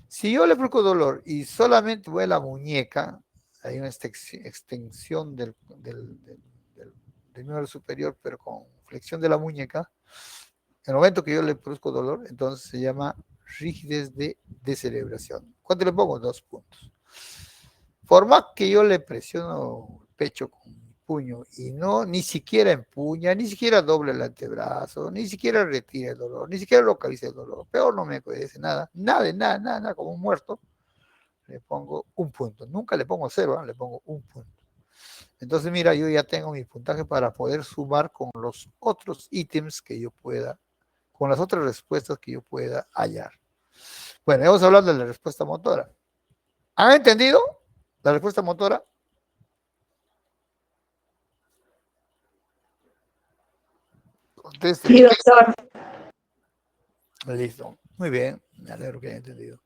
Si yo le provoco dolor y solamente voy a la muñeca, hay una extensión del miembro superior, pero con flexión de la muñeca, en el momento que yo le produzco dolor, entonces se llama rigidez de descerebración. ¿Cuánto le pongo? 2 puntos. Por más que yo le presiono el pecho con mi puño y no, ni siquiera empuña, ni siquiera doble el antebrazo, ni siquiera retira el dolor, ni siquiera localiza el dolor, peor no me obedece nada, nada, como un muerto, le pongo 1 punto. Nunca le pongo 0, le pongo 1 punto. Entonces, mira, yo ya tengo mi puntaje para poder sumar con los otros ítems que yo pueda, con las otras respuestas que yo pueda hallar. Bueno, hemos hablado de la respuesta motora. ¿Han entendido la respuesta motora? Conteste. Sí, doctor. Listo. Muy bien, me alegro que hayan entendido.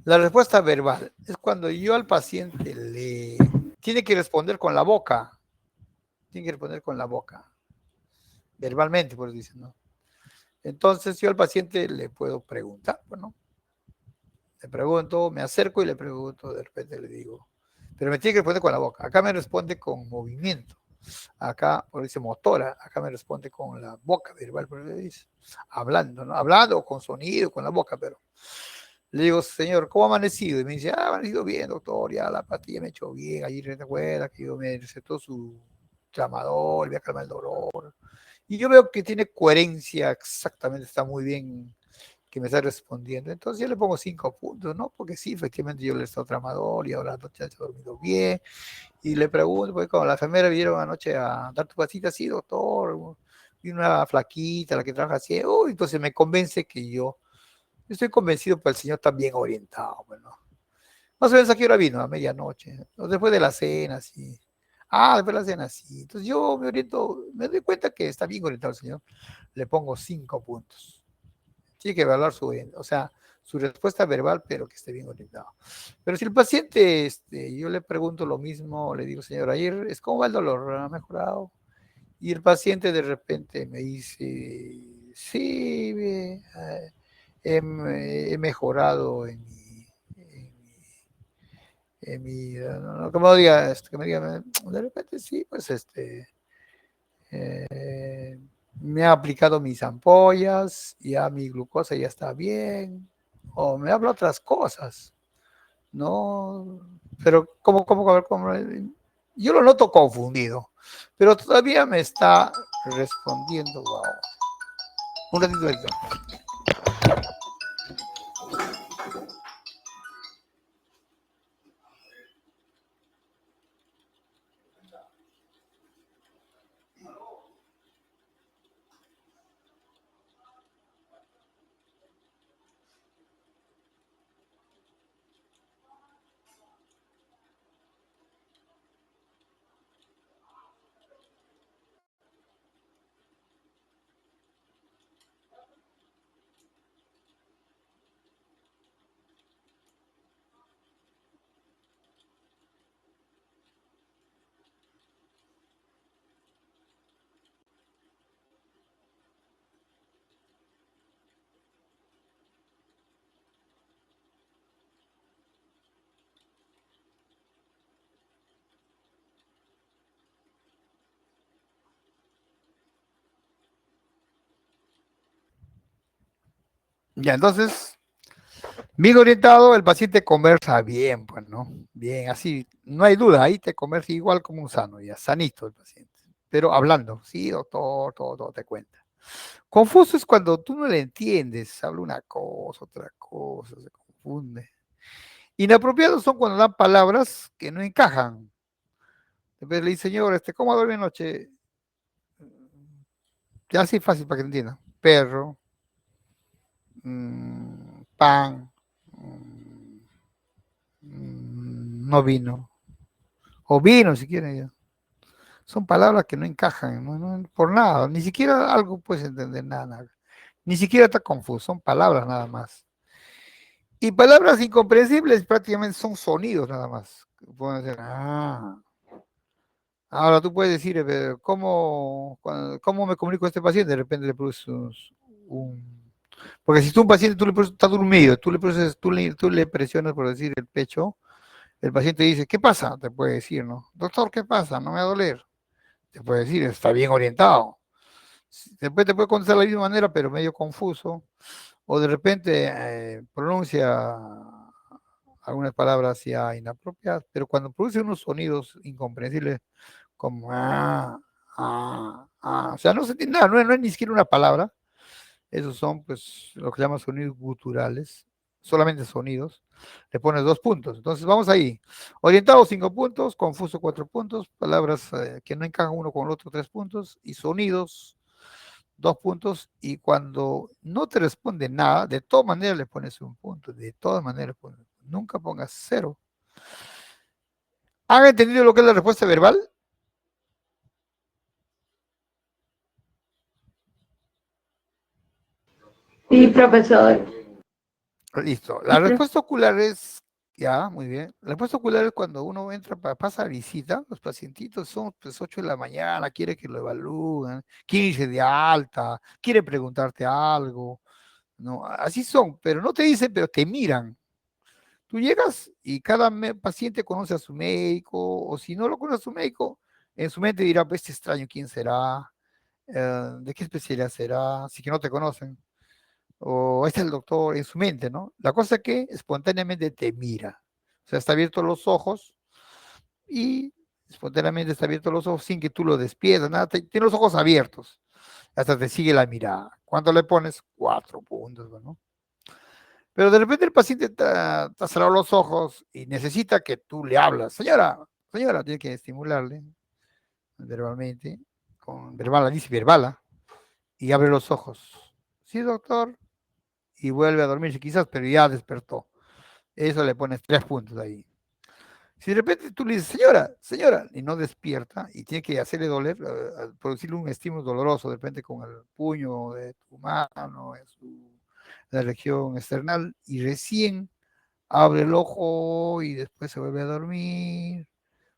La respuesta verbal es cuando yo al paciente le tiene que responder con la boca. Tiene que responder con la boca. Verbalmente, por eso dicen, ¿no? Entonces yo al paciente le puedo preguntar, bueno, le pregunto, me acerco y le pregunto, de repente le digo, pero me tiene que responder con la boca. Acá me responde con movimiento. Acá, por dice motora, acá me responde con la boca verbal, por eso dice, hablando, ¿no? Hablando o con sonido, con la boca, pero le digo, señor, ¿cómo ha amanecido? Y me dice, ha amanecido bien, doctor, ya la pastilla me ha hecho bien, ayer recuerda que yo me recetó su tramadol, voy a calmar el dolor. Y yo veo que tiene coherencia, exactamente, está muy bien que me está respondiendo. Entonces yo le pongo 5 puntos, ¿no? Porque sí, efectivamente yo le he estado tramador y ahora la noche ha dormido bien. Y le pregunto, porque cuando la enfermera vinieron anoche a dar tu pasita, sí, doctor, y una flaquita, la que trabaja así, entonces me convence que yo estoy convencido que el señor está bien orientado, bueno. Más o menos a qué hora vino, a medianoche, o después de la cena, sí. Ah, después de la cena, sí. Entonces yo me oriento, me doy cuenta que está bien orientado el señor, le pongo 5 puntos. Tiene que evaluar o sea, su respuesta verbal, pero que esté bien orientado. Pero si el paciente, yo le pregunto lo mismo, le digo, señor, ayer, ¿cómo va el dolor? ¿Ha mejorado? Y el paciente de repente me dice, sí, he mejorado no, como diga, que me diga, de repente sí, pues eh, me ha aplicado mis ampollas, ya mi glucosa ya está bien, o me habla otras cosas, ¿no? Pero ¿cómo? Yo lo noto confundido, pero todavía me está respondiendo. Wow. Un ratito, Héctor. Ya, entonces, bien orientado, el paciente conversa bien, pues, ¿no? Bien, así, no hay duda, ahí te conversa igual como un sano, ya, sanito el paciente. Pero hablando, sí, doctor, todo te cuenta. Confuso es cuando tú no le entiendes, habla una cosa, otra cosa, se confunde. Inapropiados son cuando dan palabras que no encajan. Entonces le dice, señor, ¿cómo duerme anoche? Ya así fácil para que te entiendan. Perro, pan, no vino. O vino si quieren ya. Son palabras que no encajan, no, por nada. Ni siquiera algo puedes entender, nada. Ni siquiera está confuso, son palabras nada más. Y palabras incomprensibles prácticamente son sonidos nada más. Pueden ser, ahora tú puedes decir, ¿cómo me comunico con este paciente? De repente le produces porque si tú un paciente, tú le produces, está dormido, tú le presionas por decir el pecho, el paciente dice, ¿qué pasa? Te puede decir, ¿no? Doctor, ¿qué pasa? No me va a doler. Te puede decir, está bien orientado. Después te puede contestar de la misma manera, pero medio confuso. O de repente pronuncia algunas palabras ya inapropiadas, pero cuando produce unos sonidos incomprensibles, como o sea, no se entiende nada, no es ni siquiera una palabra. Esos son, pues, lo que se llaman sonidos guturales, solamente sonidos. Le pones 2 puntos. Entonces, vamos ahí. Orientado 5 puntos, confuso 4 puntos, palabras que no encajan uno con el otro 3 puntos, y sonidos 2 puntos. Y cuando no te responde nada, de todas maneras le pones 1 punto. De todas maneras, nunca pongas 0. ¿Han entendido lo que es la respuesta verbal? Sí, profesor. Listo. La respuesta ocular es Ya, muy bien. La respuesta ocular es cuando uno entra para pasar visita, los pacientitos son pues 8 de la mañana, quiere que lo evalúen, quiere irse de alta, quiere preguntarte algo, ¿no? Así son, pero no te dicen, pero te miran. Tú llegas y cada paciente conoce a su médico, o si no lo conoce a su médico, en su mente dirá, pues este extraño, ¿quién será? ¿De qué especialidad será? Si que no te conocen. O este es el doctor en su mente, ¿no? La cosa es que espontáneamente te mira. O sea, está abierto los ojos y espontáneamente está abierto los ojos sin que tú lo despiertas, nada, tiene los ojos abiertos. Hasta te sigue la mirada. ¿Cuánto le pones? 4 puntos, ¿no? Pero de repente el paciente te ha cerrado los ojos y necesita que tú le hablas. Señora, señora, tiene que estimularle verbalmente, con verbala, dice verbala, y abre los ojos. Sí, doctor. Y vuelve a dormirse quizás, pero ya despertó. Eso le pones 3 puntos ahí. Si de repente tú le dices, señora, señora, y no despierta, y tiene que hacerle doler, producirle un estímulo doloroso, de repente con el puño de tu mano, en la región external, y recién abre el ojo y después se vuelve a dormir,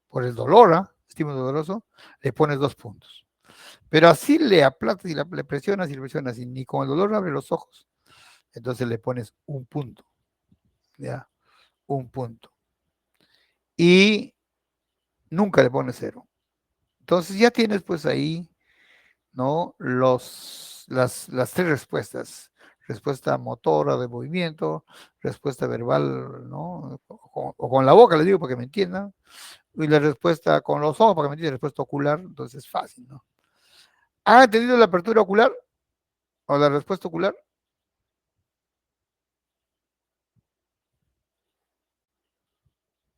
por el dolor, estímulo doloroso, le pones 2 puntos. Pero así le aplatas y le presionas y le presionas, y ni con el dolor abre los ojos, entonces le pones 1 punto, ¿ya? 1 punto. Y nunca le pones 0. Entonces ya tienes pues ahí, ¿no? Las 3 respuestas. Respuesta motora de movimiento, respuesta verbal, ¿no? O con la boca, les digo, para que me entiendan. Y la respuesta con los ojos, para que me entiendan, respuesta ocular, entonces es fácil, ¿no? ¿Han entendido la apertura ocular? ¿O la respuesta ocular?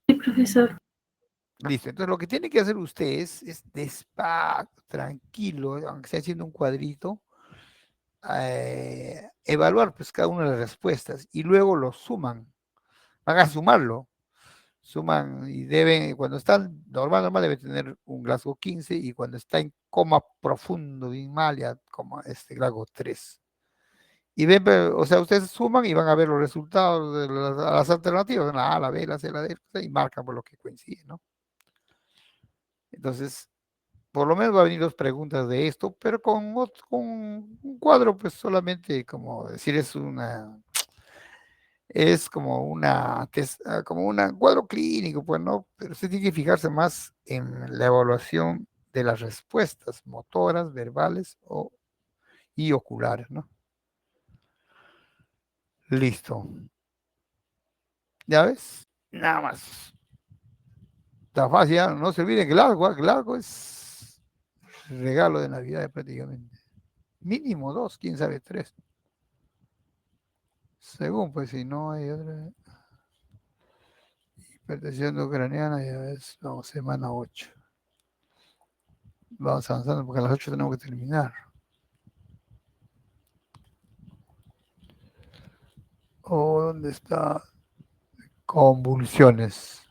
Sí, profesor. Listo. Entonces lo que tienen que hacer ustedes es despacio, tranquilo, aunque sea haciendo un cuadrito, evaluar pues cada una de las respuestas y luego lo suman. Van a sumarlo. Suman y deben, cuando están normal debe tener un Glasgow 15 y cuando está en coma profundo, bien mal, ya como Glasgow 3. Y ven, o sea, ustedes suman y van a ver los resultados de las alternativas, la A, la B, la C, la D, y marcan por lo que coincide, ¿no? Entonces, por lo menos va a venir 2 preguntas de esto, pero con un cuadro, pues solamente como decir, es como un cuadro clínico, pues no, pero usted tiene que fijarse más en la evaluación de las respuestas motoras, verbales y oculares, ¿no? Listo. ¿Ya ves? Nada más. Está fácil, ¿ya? No se olviden que Glasgow es regalo de Navidad prácticamente. Mínimo 2, quién sabe 3. Según, pues si no hay otra hipertensión ucraniana, ya ves, vamos, semana 8. Vamos avanzando porque a las 8 tenemos que terminar. ¿O dónde está? Convulsiones.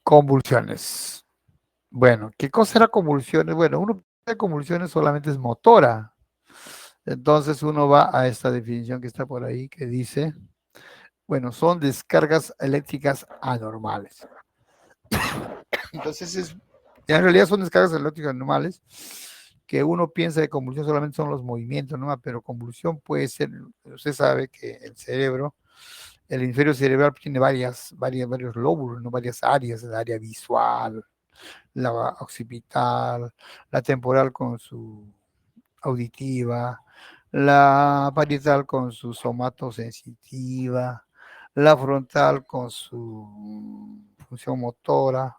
Convulsiones. Bueno, ¿qué cosa era convulsiones? Bueno, uno de convulsiones solamente es motora. Entonces uno va a esta definición que está por ahí que dice, bueno, son descargas eléctricas anormales. Entonces, en realidad son descargas eléctricas anormales que uno piensa que convulsión solamente son los movimientos, ¿no? Pero convulsión puede ser, usted sabe que el cerebro, el hemisferio cerebral tiene varios lóbulos, ¿no? Varias áreas, el área visual, la occipital, la temporal con su auditiva, la parietal con su somatosensitiva, la frontal con su función motora.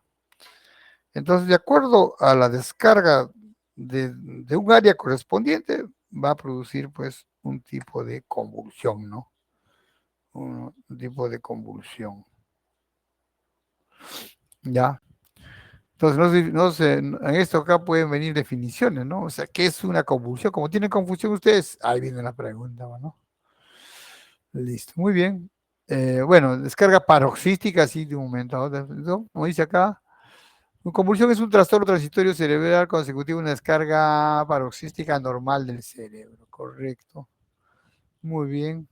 Entonces, de acuerdo a la descarga de un área correspondiente, va a producir pues un tipo de convulsión, ¿no? Un tipo de convulsión. ¿Ya? Entonces, en esto acá pueden venir definiciones, ¿no? O sea, ¿qué es una convulsión? Como tienen confusión ustedes, ahí viene la pregunta, ¿no? Listo, muy bien. Bueno, descarga paroxística, así de un momento a otro, ¿no? Como dice acá, una convulsión es un trastorno transitorio cerebral consecutivo a una descarga paroxística normal del cerebro, correcto. Muy bien.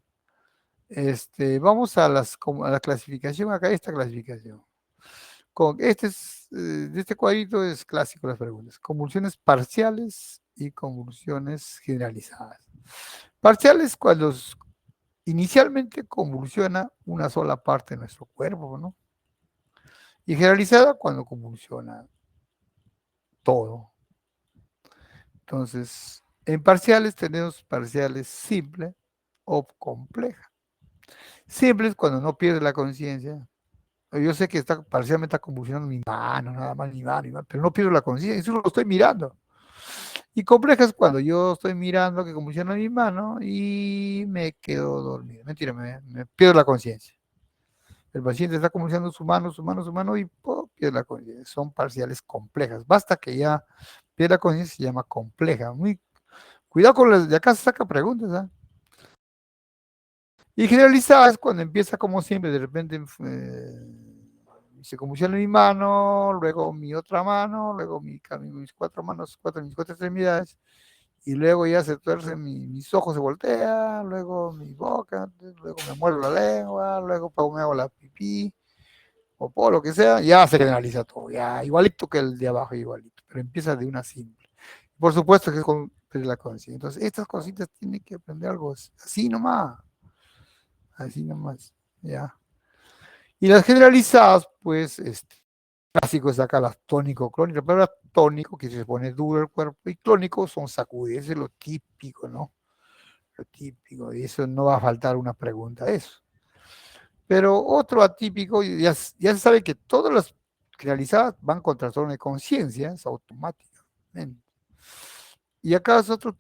Vamos a la clasificación, acá esta clasificación. De este cuadrito es clásico las preguntas. Convulsiones parciales y convulsiones generalizadas. Parciales cuando inicialmente convulsiona una sola parte de nuestro cuerpo, ¿no? Y generalizada cuando convulsiona todo. Entonces, en parciales tenemos parciales simple o compleja. Simple es cuando no pierde la conciencia. Yo sé que parcialmente está convulsionando mi mano, nada más mi mano, pero no pierdo la conciencia, eso lo estoy mirando. Y compleja es cuando yo estoy mirando que convulsiona mi mano y me quedo dormido. Mentira, me pierdo la conciencia. El paciente está convulsionando su mano y pierde la conciencia. Son parciales complejas. Basta que ya pierda la conciencia, se llama compleja. Cuidado con las de acá se saca preguntas. ¿Ah? Y generalizada es cuando empieza como siempre, de repente se convulsiona mi mano, luego mi otra mano, luego mis cuatro manos, mis cuatro extremidades, y luego ya se tuerce, mis ojos se voltean, luego mi boca, luego me muerdo la lengua, luego me hago la pipí, o por lo que sea, ya se generaliza todo, ya igualito que el de abajo, igualito, pero empieza de una simple. Por supuesto que es con la conciencia. Entonces, estas cositas tienen que aprender algo así nomás, ya. Y las generalizadas, pues, clásico es acá las tónico-clónico. La palabra tónico, que se pone duro el cuerpo, y clónico son sacudidas, eso es lo típico, ¿no? Lo típico, y eso no va a faltar una pregunta a eso. Pero otro atípico, ya se sabe que todas las generalizadas van con trastorno de conciencia, es automáticamente. Y acá es otra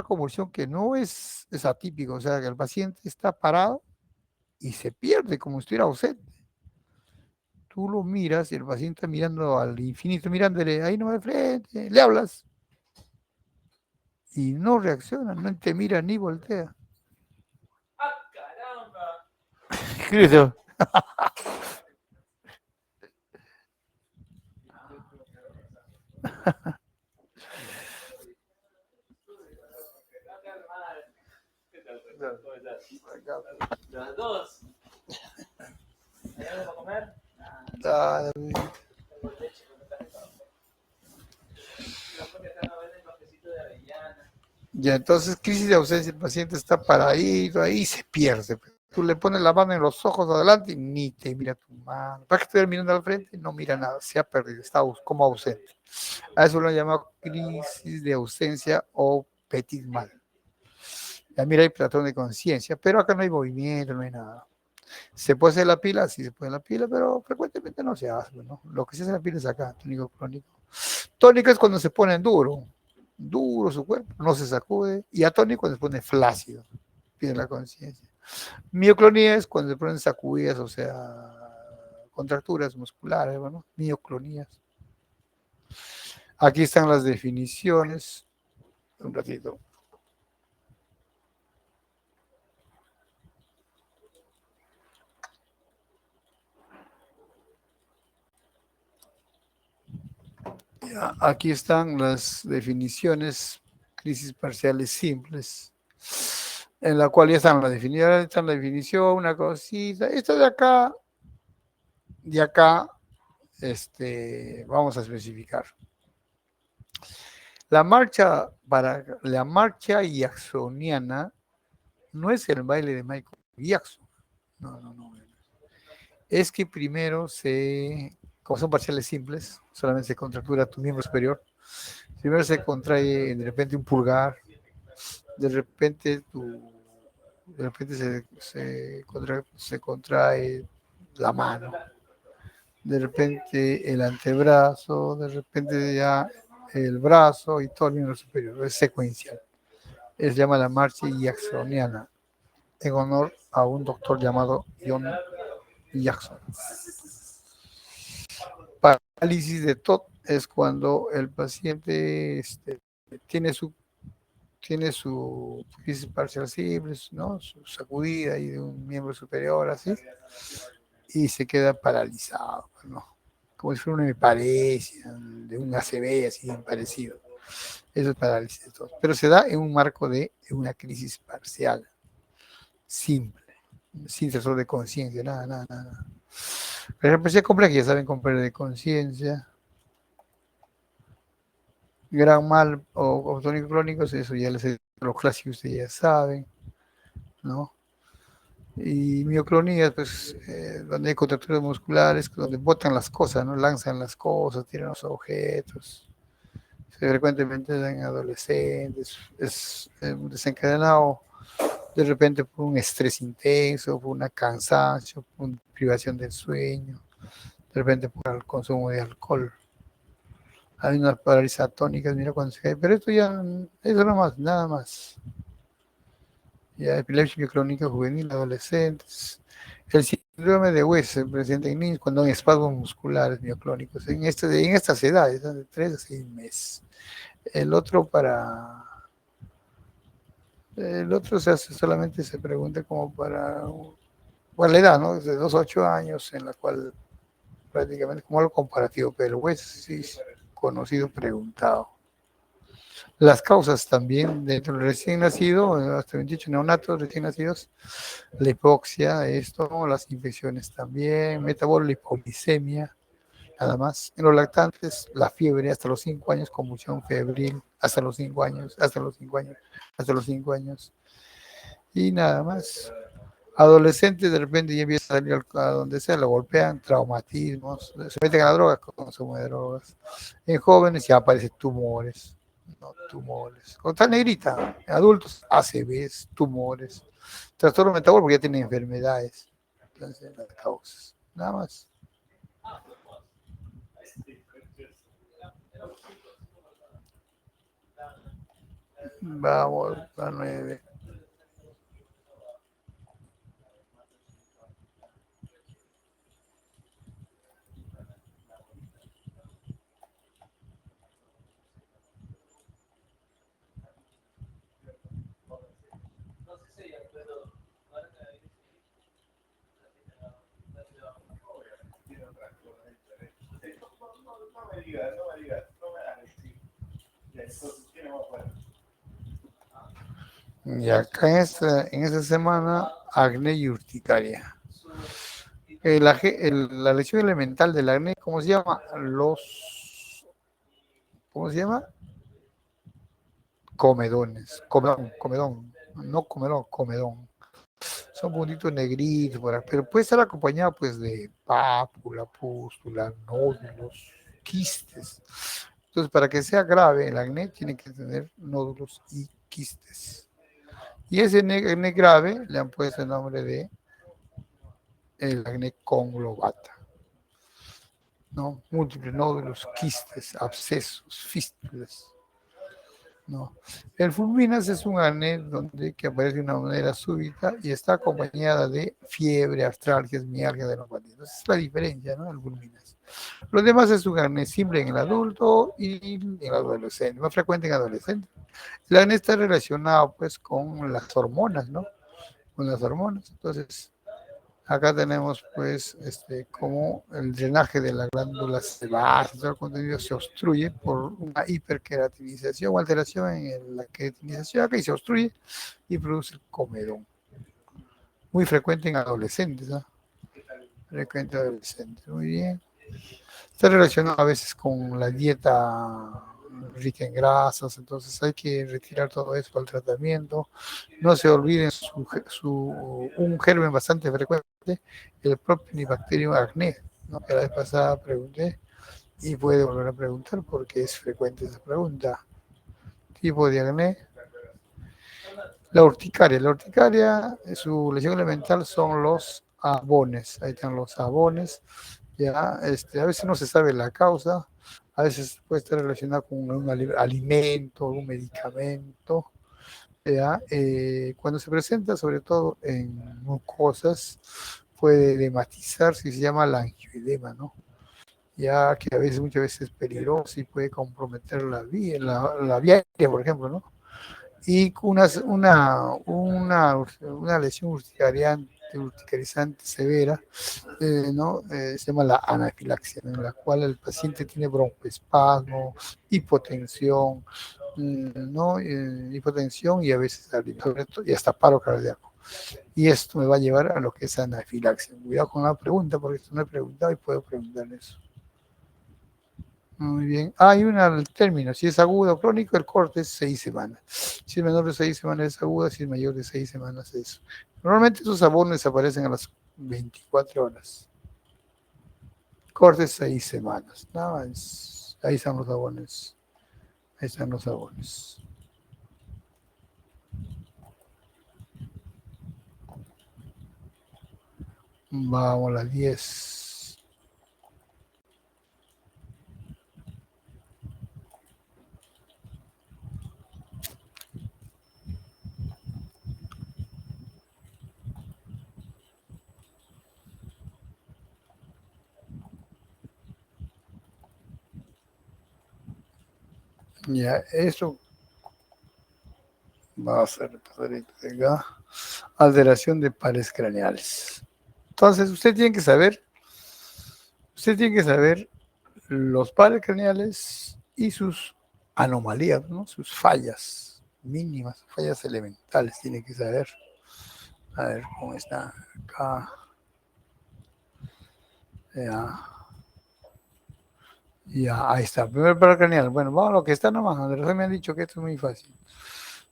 convulsión que no es atípico, o sea, que el paciente está parado y se pierde como si estuviera ausente. Tú lo miras y el paciente está mirando al infinito, mirándole ahí no de frente, le hablas y no reacciona, no te mira ni voltea. ¡Ah, caramba! ¿Qué es eso? Las dos. ¿Hay algo para comer? Ah, Tengo leche con el café. Venden cafecito de avellana. Ya, entonces, crisis de ausencia, el paciente está paradito ahí y se pierde. Tú le pones la mano en los ojos adelante y ni te mira tu mano. Para que estuviera mirando al frente, no mira nada, se ha perdido, está como ausente. A eso lo han llamado crisis de ausencia o petit mal. Ya mira, hay platón de conciencia, pero acá no hay movimiento, no hay nada. ¿Se puede hacer la pila? Sí, se puede hacer la pila, pero frecuentemente no se hace, ¿no? Lo que se hace la pila es acá, tónico crónico. Tónico es cuando se pone duro su cuerpo, no se sacude, y atónico cuando se pone flácido, pierde la conciencia. Mioclonía es cuando se ponen sacudidas, o sea, contracturas musculares, ¿no? Mioclonías. Aquí están las definiciones. Un ratito. Ya, aquí están las definiciones, crisis parciales simples, en la cual ya están las definiciones, está la definición, una cosita, esto de acá, vamos a especificar. La marcha jacksoniana no es el baile de Michael Jackson, no. Es que primero como son parciales simples, solamente se contractura tu miembro superior. Primero se contrae de repente un pulgar, de repente se contrae la mano, de repente el antebrazo, de repente ya el brazo y todo el miembro superior. Es secuencial. Se llama la marcha jacksoniana, en honor a un doctor llamado John Jackson. Parálisis de TOT es cuando el paciente tiene su crisis parcial simple, ¿no? Su sacudida ahí de un miembro superior, así, y se queda paralizado, ¿no? Como si fuera una hemiparesia, de un ACV, así parecido. Eso es parálisis de TOT. Pero se da en un marco de una crisis parcial simple, sin trastorno de conciencia, nada. Pero la parcial compleja ya saben con pérdida de conciencia, gran mal o tónicos crónicos, eso ya los clásicos ustedes ya saben, ¿no? Y mioclonía, pues, donde hay contracturas musculares, donde botan las cosas, ¿no? Lanzan las cosas, tiran los objetos. Frecuentemente en adolescentes, es desencadenado de repente por un estrés intenso, por una cansancio, por una privación del sueño, de repente por el consumo de alcohol. Hay unas parálisis atónicas, mira cuando se cae, pero esto ya, eso no más, nada más. Ya epilepsia crónica juvenil, adolescentes. El síndrome de West se presenta en niños cuando hay espasmos musculares mioclónicos, en estas edades, de 3 a 6 meses. El otro se hace, solamente se pregunta como para la edad, ¿no? De 2 a 8 años, en la cual prácticamente como algo comparativo, pero el West sí es conocido, preguntado. Las causas también dentro del recién nacido, hasta 28 neonatos recién nacidos, la hipoxia, las infecciones también, metabólica, hipoglicemia, nada más. En los lactantes, la fiebre hasta los 5 años, convulsión febril, hasta los 5 años, hasta los 5 años. Y nada más. Adolescentes de repente ya empieza a salir a donde sea, lo golpean, traumatismos, se meten a la droga, consumo de drogas. En jóvenes ya aparecen tumores, ¿no? Tumores. Con tal negrita, en adultos, ACVs, tumores, trastorno metabólico porque ya tienen enfermedades. Entonces, las causas, nada más. Vamos a 9. Y acá en esta semana, acné y urticaria. La lesión elemental del acné, ¿cómo se llama? ¿Cómo se llama? Comedones. Comedón. Son puntitos negritos, pero puede estar acompañado pues de pápula, pústula, nódulos, quistes. Entonces, para que sea grave el acné, tiene que tener nódulos y quistes. Y ese acné grave le han puesto el nombre de el acné conglobata, ¿no? Múltiples nódulos, quistes, abscesos, fístulas, ¿no? El fulminas es un acné que aparece de una manera súbita y está acompañada de fiebre, artralgias, mialgia, neuropatía. Entonces, es la diferencia, ¿no? El fulminas. Lo demás es un acné simple en el adulto y en el adolescente, más frecuente en adolescentes. El acné está relacionado, pues, con las hormonas, ¿no? Con las hormonas. Entonces, acá tenemos, pues, como el drenaje de la glándula sebácea, todo el contenido se obstruye por una hiperqueratinización o alteración en la queratinización acá y se obstruye y produce el comedón. Muy frecuente en adolescentes, ¿no? Frecuente en adolescentes, muy bien. Está relacionado a veces con la dieta rica en grasas, entonces hay que retirar todo eso para el tratamiento. No se olviden un germen bastante frecuente, el Propionibacterium acne, ¿no? Que la vez pasada pregunté y puede volver a preguntar porque es frecuente esa pregunta. Tipo de acné. La urticaria, su lesión elemental son los abones. Ahí están los abones. Ya, a veces no se sabe la causa, a veces puede estar relacionado con un alimento, un medicamento. Ya, cuando se presenta, sobre todo en mucosas, puede edematizar, si se llama la angioedema, ¿no? ya que a veces, muchas veces es peligroso y puede comprometer la vía aérea, por ejemplo, ¿no? Y una lesión urticarizante severa, ¿no? Se llama la anafilaxia, ¿no? En la cual el paciente tiene broncoespasmo, hipotensión, ¿no? Hipotensión y a veces sobre todo, y hasta paro cardíaco. Y esto me va a llevar a lo que es anafilaxia. Cuidado con la pregunta, porque esto no he preguntado y puedo preguntar eso. Muy bien. Hay un término, si es agudo o crónico, el corte es 6 semanas. Si es menor de 6 semanas es aguda, si es mayor de 6 semanas es. Normalmente esos abonos aparecen a las 24 horas. Corte 6 semanas. Nada más. Ahí están los abonos. Ahí están los abonos. Vamos a las 10. Ya, eso va a ser pasadito de acá. Alteración de pares craneales. Entonces, usted tiene que saber los pares craneales y sus anomalías, ¿no? Sus fallas mínimas, fallas elementales, tiene que saber. A ver cómo está acá. Ya. Ya, ahí está. Primer paro craneal. Bueno, vamos a lo que está nomás. Andrés me han dicho que esto es muy fácil.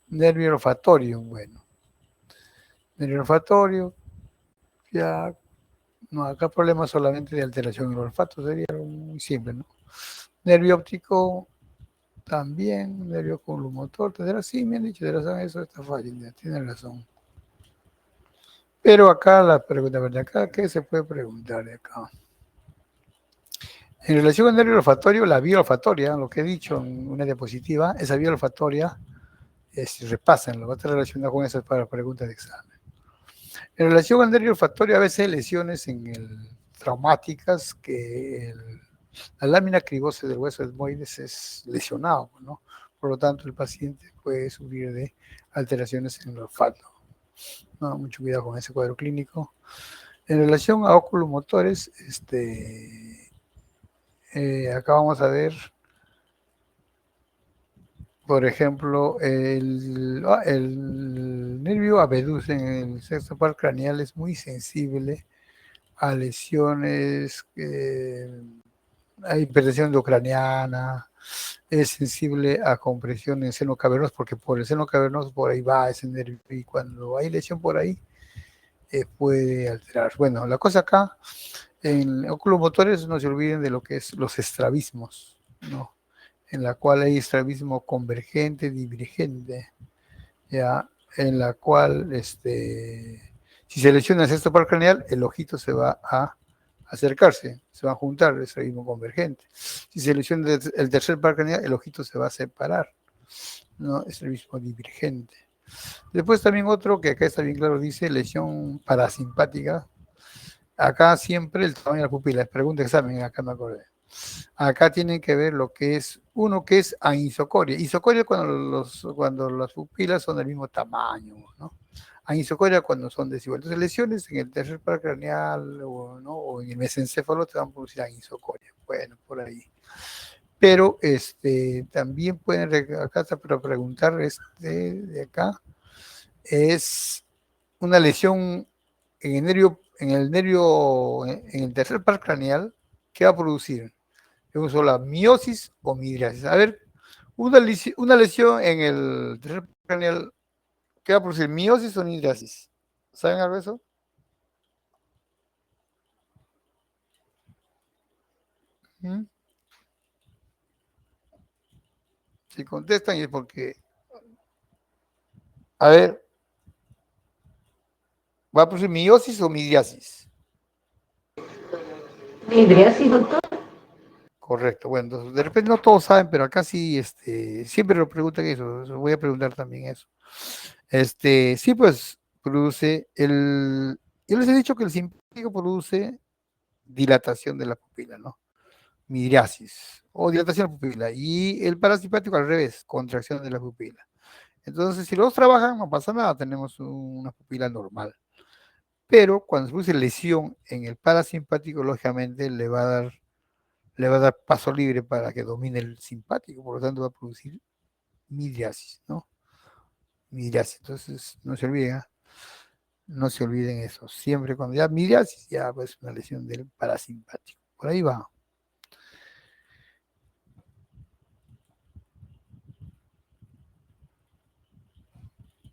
Nervio olfatorio, bueno. Nervio olfatorio, ya. No, acá problema solamente de alteración del olfato, sería algo muy simple, ¿no? Nervio óptico también, nervio oculomotor, tendrá, sí, me han dicho, de razón, eso está fácil, ya tiene razón. Pero acá la pregunta, ¿verdad? Acá, ¿qué se puede preguntar de acá? En relación al nervio olfatorio, la vía olfatoria, lo que he dicho en una diapositiva, esa vía olfatoria, repásenlo, va a estar relacionado con esas para preguntas de examen. En relación al nervio olfatorio, a veces hay lesiones traumáticas que la lámina cribosa del hueso etmoides es lesionado, ¿no? Por lo tanto, el paciente puede sufrir de alteraciones en el olfato. No, mucho cuidado con ese cuadro clínico. En relación a oculomotores, acá vamos a ver, por ejemplo, el nervio abducens en el sexto par craneal es muy sensible a lesiones, a hipertensión endocraniana, es sensible a compresión en seno cavernoso, porque por el seno cavernoso por ahí va ese nervio y cuando hay lesión por ahí puede alterar. Bueno, la cosa acá, en oculomotores no se olviden de lo que es los estrabismos, ¿no? En la cual hay estrabismo convergente, divergente, ya, en la cual, si se lesiona el sexto par craneal, el ojito se va a acercarse, se va a juntar el estrabismo convergente. Si se lesiona el tercer par craneal, el ojito se va a separar, ¿no? Estrabismo divergente. Después también otro que acá está bien claro, dice lesión parasimpática. Acá siempre el tamaño de la pupila, pregunta examen, acá me acordé. Acá tienen que ver lo que es, uno que es anisocoria. Isocoria cuando las pupilas son del mismo tamaño, ¿no? Anisocoria cuando son desiguales. Entonces, lesiones en el tercer par craneal o en el mesencéfalo te van a producir anisocoria. Bueno, por ahí. Pero también pueden, acá está para preguntar, de acá, es una lesión en el tercer par craneal, ¿qué va a producir? Uso la miosis o midriasis. A ver, una lesión en el tercer par craneal, ¿qué va a producir? ¿Miosis o midriasis? ¿Saben algo de eso? ¿Mm? Si contestan es porque, a ver, ¿va a producir miosis o midriasis? Midriasis, doctor. Correcto. Bueno, entonces, de repente no todos saben, pero acá sí, siempre lo preguntan eso. Voy a preguntar también eso. Sí, pues produce yo les he dicho que el simpático produce dilatación de la pupila, ¿no? midriasis o dilatación de la pupila. Y el parasimpático al revés, contracción de la pupila. Entonces, si los dos trabajan, no pasa nada, tenemos una pupila normal. Pero cuando se produce lesión en el parasimpático, lógicamente le va a dar paso libre para que domine el simpático, por lo tanto va a producir midriasis, ¿no? Midriasis. Entonces, no se olviden, ¿ah? No se olviden eso. Siempre cuando ya midriasis, ya pues una lesión del parasimpático. Por ahí va.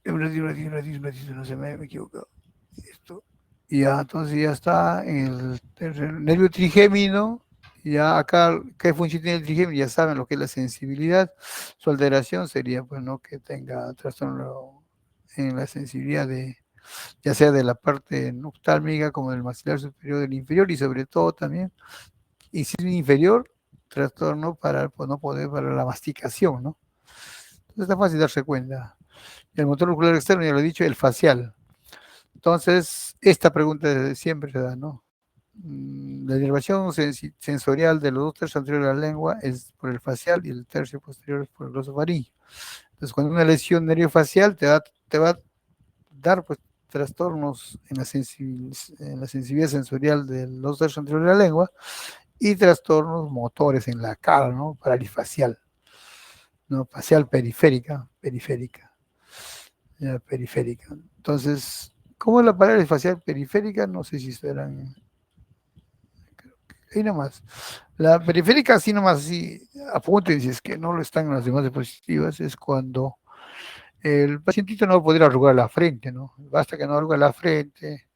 Un ratito, no se me he equivocado. Esto. Y ya, entonces ya está en el nervio trigémino. Ya acá, ¿qué función tiene el trigémino? Ya saben lo que es la sensibilidad. Su alteración sería, pues, ¿no? Que tenga trastorno en la sensibilidad de, ya sea de la parte oftálmica como del maxilar superior, del inferior y sobre todo también, y si es inferior, trastorno para pues, no poder para la masticación, ¿no? Entonces está fácil darse cuenta. El motor ocular externo, ya lo he dicho, el facial. Entonces, esta pregunta siempre se da, ¿no? La inervación sensorial de los dos tercios anteriores de la lengua es por el facial y el tercio posterior es por el glosofaríngeo. Entonces, cuando una lesión nerviofacial te va a dar pues, trastornos en la sensibilidad sensorial de los tercios anteriores de la lengua y trastornos motores en la cara, ¿no? Paralifacial, ¿no? Facial periférica, ya, periférica. Entonces, ¿cómo es la parálisis facial periférica? No sé si serán. Ahí nomás. La periférica, así nomás, así, apunten si es que no lo están en las demás diapositivas, es cuando el pacientito no va a poder arrugar la frente, ¿no? Basta que no arrugue la frente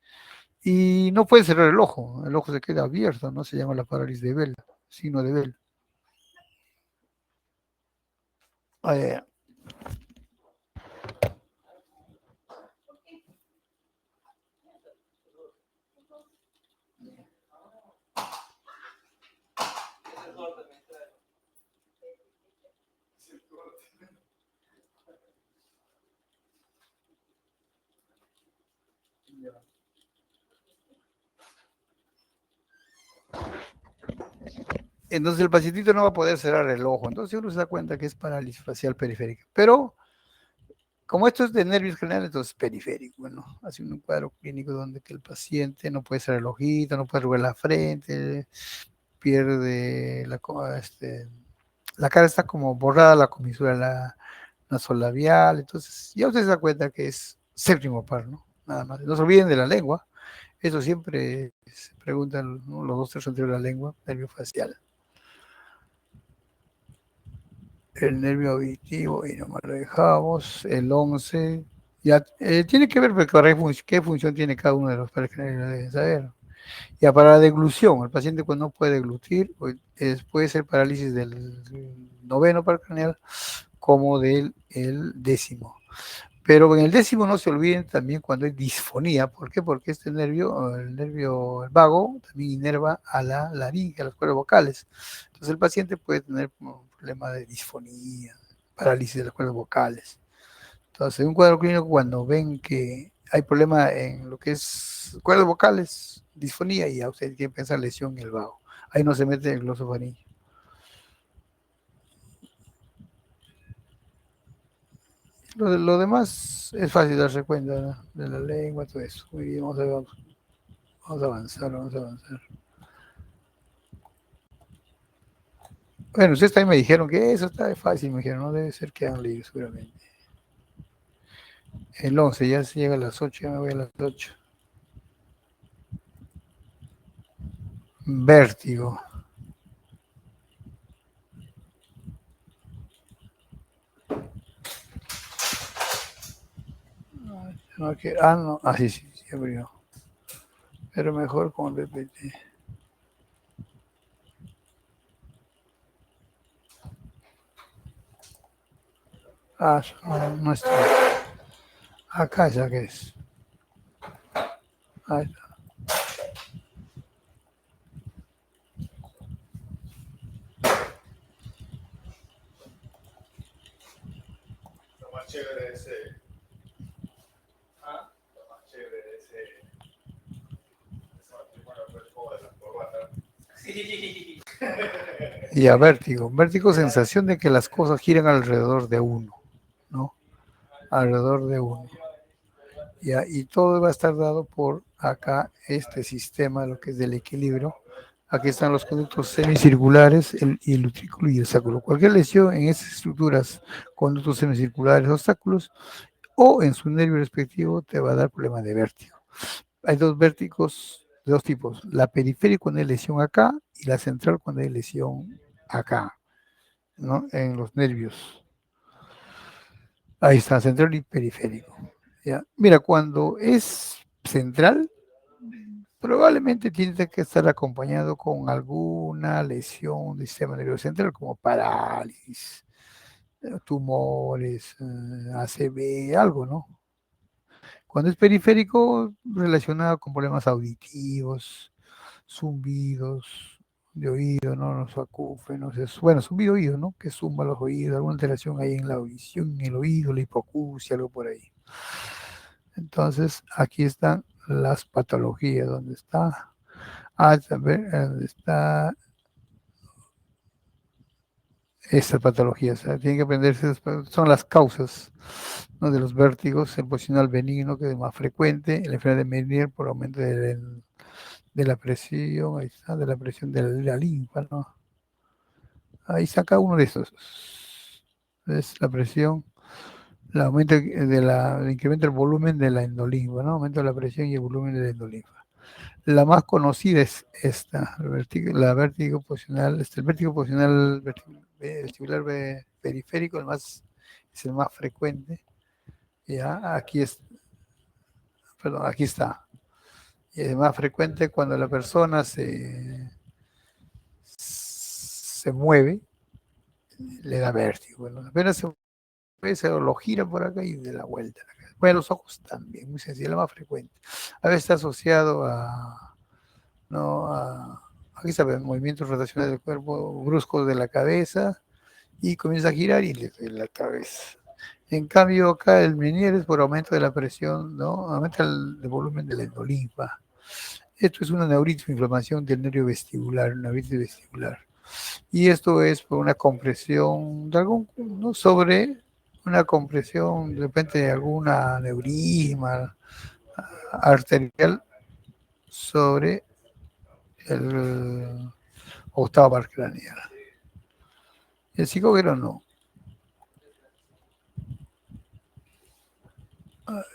y no puede cerrar el ojo se queda abierto, ¿no? Se llama la parálisis de Bell, signo de Bell. Eh, Entonces el pacientito no va a poder cerrar el ojo, entonces uno se da cuenta que es parálisis facial periférica. Pero como esto es de nervios generales, entonces periférico, bueno, hace un cuadro clínico donde que el paciente no puede cerrar el ojito, no puede arrugar la frente, pierde la cara está como borrada, la comisura nasolabial, entonces ya usted se da cuenta que es séptimo par, ¿no? Nada más. No se olviden de la lengua, eso siempre se preguntan, ¿no? Los dos tercios anteriores de la lengua, nervio facial. El nervio auditivo, y nomás lo dejamos, el 11, ya tiene que ver qué función tiene cada uno de los pares que deben saber. Ya para la deglución, el paciente cuando no puede deglutir, puede ser parálisis del noveno par craneal como del el décimo. Pero en el décimo no se olviden también cuando hay disfonía. ¿Por qué? Porque este nervio, el vago, también inerva a la laringe, a las cuerdas vocales. Entonces el paciente puede tener un problema de disfonía, parálisis de las cuerdas vocales. Entonces, en un cuadro clínico, cuando ven que hay problema en lo que es cuerdas vocales, disfonía, y a usted tiene que pensar lesión en el vago. Ahí no se mete el glosofaríngeo. Lo demás es fácil darse cuenta, ¿no? De la lengua, todo eso. Muy bien, vamos a avanzar, vamos a avanzar. Bueno, ustedes también me dijeron que eso está fácil, me dijeron, no debe ser que han leído seguramente. El 11, ya se llega a las 8, ya me voy a las 8. Vértigo. No, sí, sí, abrió. Pero mejor con PPT. No está. Acá ya que es. Ahí está. Lo más chévere es lo más chévere es esa matrimonio fue el juego de las corbatas. Sí. Y a vértigo. Vértigo, sensación de que las cosas giran alrededor de uno, ¿no? Alrededor de uno. Ya, y todo va a estar dado por acá, este sistema, lo que es del equilibrio. Aquí están los conductos semicirculares, y el utrículo y el sacro. Cualquier lesión en esas estructuras, conductos semicirculares, obstáculos, o en su nervio respectivo, te va a dar problema de vértigo. Hay dos vértigos de dos tipos, la periférica cuando hay lesión acá y la central cuando hay lesión acá, ¿no? En los nervios. Ahí está, central y periférico. ¿Ya? Mira, cuando es central, probablemente tiene que estar acompañado con alguna lesión del sistema nervioso central, como parálisis, tumores, ACV, algo, ¿no? Cuando es periférico, relacionado con problemas auditivos, zumbidos de oído, ¿no? Los acúfenos, bueno, zumbido de oído, ¿no? Que zumba los oídos, alguna alteración ahí en la audición, en el oído, la hipoacusia, algo por ahí. Entonces, aquí están las patologías, ¿dónde está? A ver, ¿dónde está esta patología? O sea, tienen que aprenderse, son las causas, ¿no? De los vértigos, el posicional benigno, que es más frecuente, la enfermedad de Meniere por aumento de la presión, ahí está, de la presión de la linfa, ¿no? Ahí saca uno de esos. Es la presión, el aumento el incremento del volumen de la endolinfa, ¿no? Aumento de la presión y el volumen de la endolinfa. La más conocida es esta, la vértigo posicional, el vértigo posicional vestibular periférico, es el más frecuente. Ya, perdón, aquí está. Y es más frecuente cuando la persona se mueve, le da vértigo. Bueno, apenas se mueve, se lo gira por acá y de la vuelta. Bueno, los ojos también, muy sencillo, la más frecuente. A veces está asociado a, ¿no? Aquí saben, movimientos rotacionales del cuerpo bruscos de la cabeza y comienza a girar y le duele la cabeza. En cambio, acá el Meniere es por aumento de la presión, ¿no? Aumenta el volumen de la endolinfa. Esto es una neuritis, inflamación del nervio vestibular, una neuritis vestibular. Y esto es por una compresión de algún, ¿no? Sobre una compresión, de repente de alguna aneurisma arterial sobre el octava par craneal. El psicógeno no. A ver.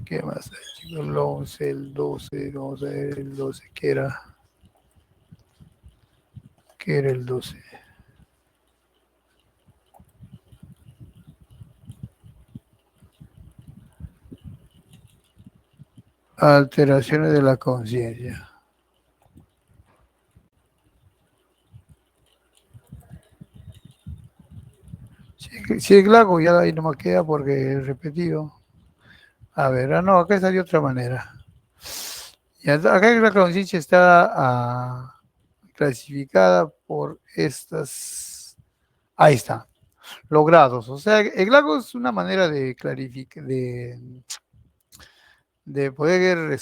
¿Qué más hay, chicos? El 11, el 12, vamos a ver el 12, ¿qué era? ¿Qué era el 12? Alteraciones de la conciencia. Si es glago, ya ahí no me queda porque es repetido. A ver, no, acá está de otra manera. Y acá la conciencia está clasificada por estas. Ahí está, los grados. O sea, el glago es una manera de clarificar, de poder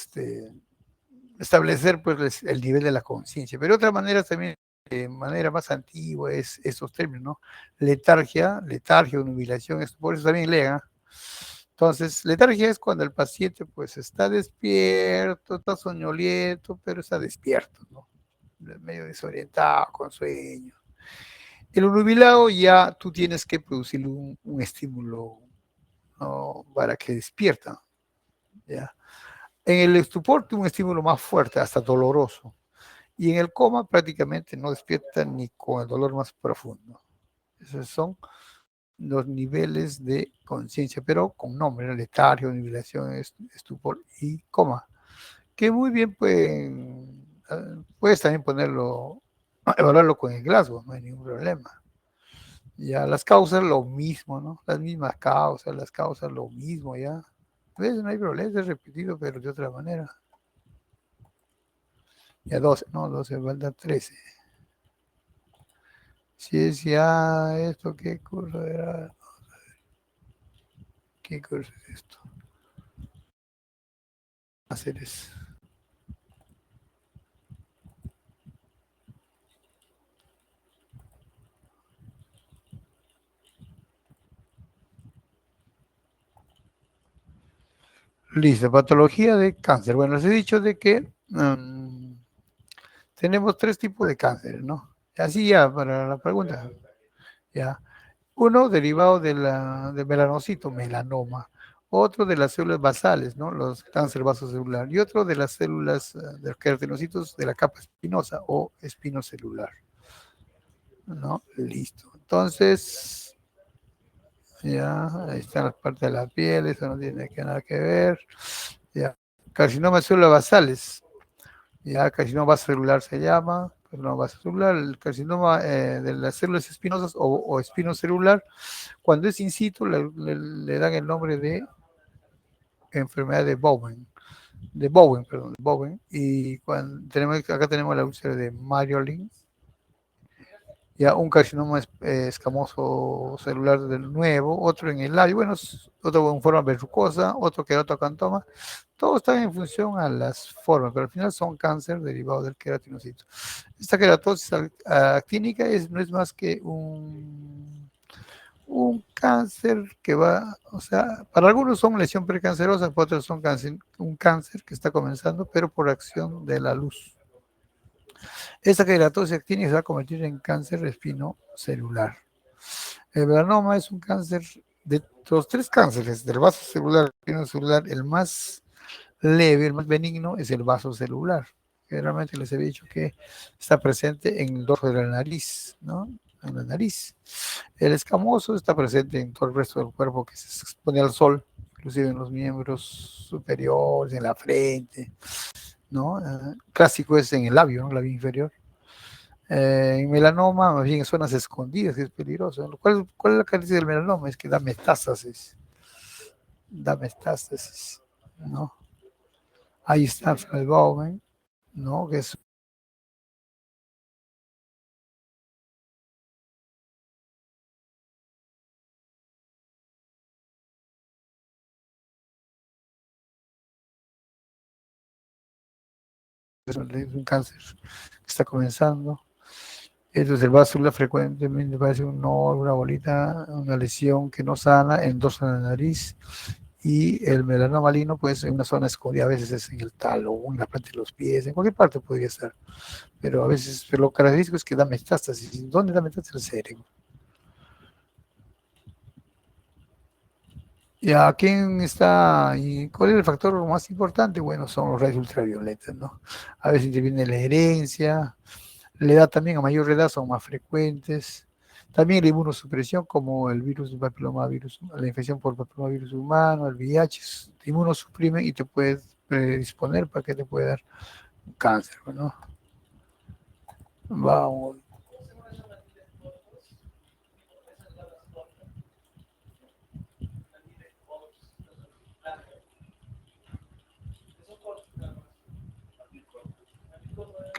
establecer pues el nivel de la conciencia. Pero otra manera también, de manera más antigua, es estos términos, ¿no? Letargia, nubilación, por eso también lega. Entonces, letargia es cuando el paciente pues está despierto, está soñoliento, pero está despierto, ¿no? Medio desorientado, con sueño. El nubilado ya tú tienes que producirle un estímulo, ¿no? Para que despierta, ¿ya? En el estupor, un estímulo más fuerte, hasta doloroso. Y en el coma prácticamente no despierta ni con el dolor más profundo. Esos son los niveles de conciencia, pero con nombre, letargia, nibilación, estupor y coma. Que muy bien puedes también evaluarlo con el Glasgow, no hay ningún problema. Ya las causas lo mismo, ¿no? Las mismas causas, lo mismo, ya. A veces no hay problema, es repetido, pero de otra manera. Ya 12, no, 12, falta 13. Si es ya esto, ¿qué curso era? ¿Qué curso es esto? Hacer eso. Listo, patología de cáncer. Bueno, les he dicho de que tenemos tres tipos de cáncer, ¿no? Así ya, para la pregunta. Ya. Uno derivado del melanocito, melanoma. Otro de las células basales, ¿no? Los cáncer vasocelular. Y otro de las células de los queratinocitos de la capa espinosa o espinocelular. ¿No? Listo. Entonces, ya, ahí están las partes de la piel, eso no tiene nada que ver. Ya. Carcinoma de células basales. Ya, carcinoma vasocelular se llama, carcinoma vasocelular, el carcinoma de las células espinosas o espinocelular, cuando es in situ le dan el nombre de enfermedad de Bowen, y acá tenemos la úlcera de Mariolin, ya un carcinoma escamoso celular del nuevo, otro en el labio, bueno, otro en forma verrucosa, otro queratocantoma, todos están en función a las formas, pero al final son cáncer derivados del queratinocito. Esta queratosis actínica no es más que un cáncer que va, o sea, para algunos son lesión precancerosa, para otros son un cáncer que está comenzando, pero por acción de la luz. Esta queratosis actínica se va a convertir en cáncer espinocelular. El melanoma es un cáncer de los tres cánceres, del vaso celular, espinocelular, el más leve, el más benigno es el vaso celular. Generalmente les he dicho que está presente en el dorso de la nariz, ¿no? En la nariz. El escamoso está presente en todo el resto del cuerpo que se expone al sol, inclusive en los miembros superiores, en la frente, ¿no? Clásico es en el labio, ¿no? El labio inferior. En melanoma, más bien en zonas escondidas, que es peligroso. ¿Cuál es la característica del melanoma? Es que da metástasis. Da metástasis, ¿no? Ahí está el Bowman, ¿no? Que es un cáncer que está comenzando. Entonces el vaso frecuentemente parece un nódulo, una bolita, una lesión que no sana en dos zonas de la nariz. Y el melanoma maligno, pues en una zona escondida, a veces es en el talón, en la parte de los pies, en cualquier parte podría estar. Pero a veces, pero lo característico es que da metástasis. ¿Dónde da metástasis? El cerebro. ¿Y a quién está? ¿Y cuál es el factor más importante? Bueno, son los rayos ultravioletas, ¿no? A veces interviene la herencia, la edad también, a mayor edad son más frecuentes. También la inmunosupresión, como el virus del papilomavirus, la infección por papilomavirus humano, el VIH, te inmunosuprimen y te puedes predisponer para que te pueda dar un cáncer, ¿no? Vamos.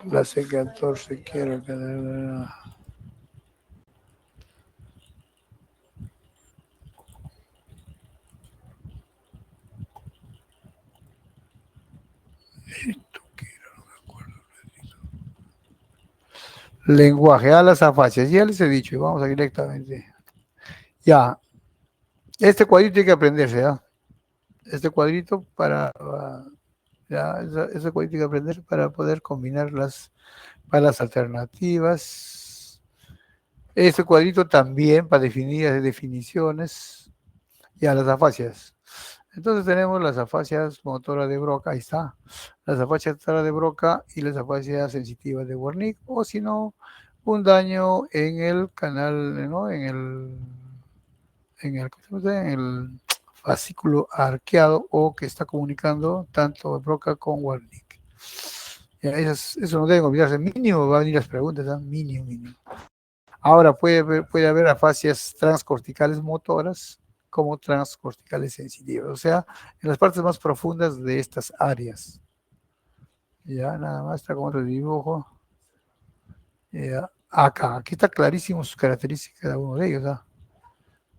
La C14 quiero que... Esto quiero, no me acuerdo. Lenguaje a las afasias, ya les he dicho, y vamos a directamente. Ya, este cuadrito hay que aprenderse, ¿ya? Este cuadrito ya, ese cuadrito hay que aprender para poder combinar las alternativas. Este cuadrito también para definir las definiciones. Ya, las afasias. Entonces tenemos las afasias motoras de Broca, ahí está. Las afasias motoras de Broca y las afasias sensitivas de Wernicke, o si no, un daño en el canal, ¿no? ¿Cómo se llama? En el fascículo arqueado o que está comunicando tanto Broca con Wernicke. Ya, eso no deben olvidarse. Mínimo van a venir las preguntas, ¿no? Mínimo. Ahora puede haber afasias transcorticales motoras como transcorticales sensitivas, o sea, en las partes más profundas de estas áreas. Ya, nada más está como otro dibujo. Ya, aquí está clarísimo sus características de cada uno de ellos. ¿Ah?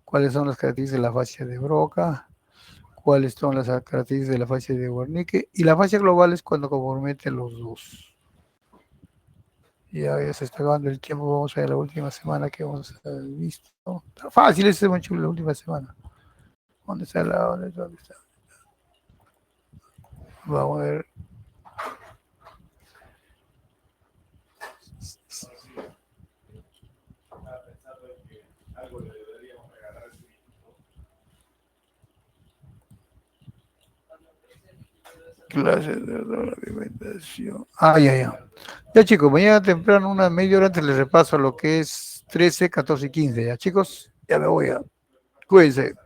¿Cuáles son las características de la fascia de Broca? ¿Cuáles son las características de la fascia de Wernicke? Y la fascia global es cuando comprometen los dos. Ya se está acabando el tiempo, vamos a ver la última semana que hemos visto. Está fácil, este es muy chulo la última semana. ¿Dónde está? Vamos a ver. Estaba pensando en que algo le deberíamos regalar a su hijo. Clases de la alimentación. Ah, ya, ya. Ya, chicos, mañana temprano, una media hora antes les repaso lo que es 13, 14 y 15. Ya, chicos, ya me voy a. Cuídense.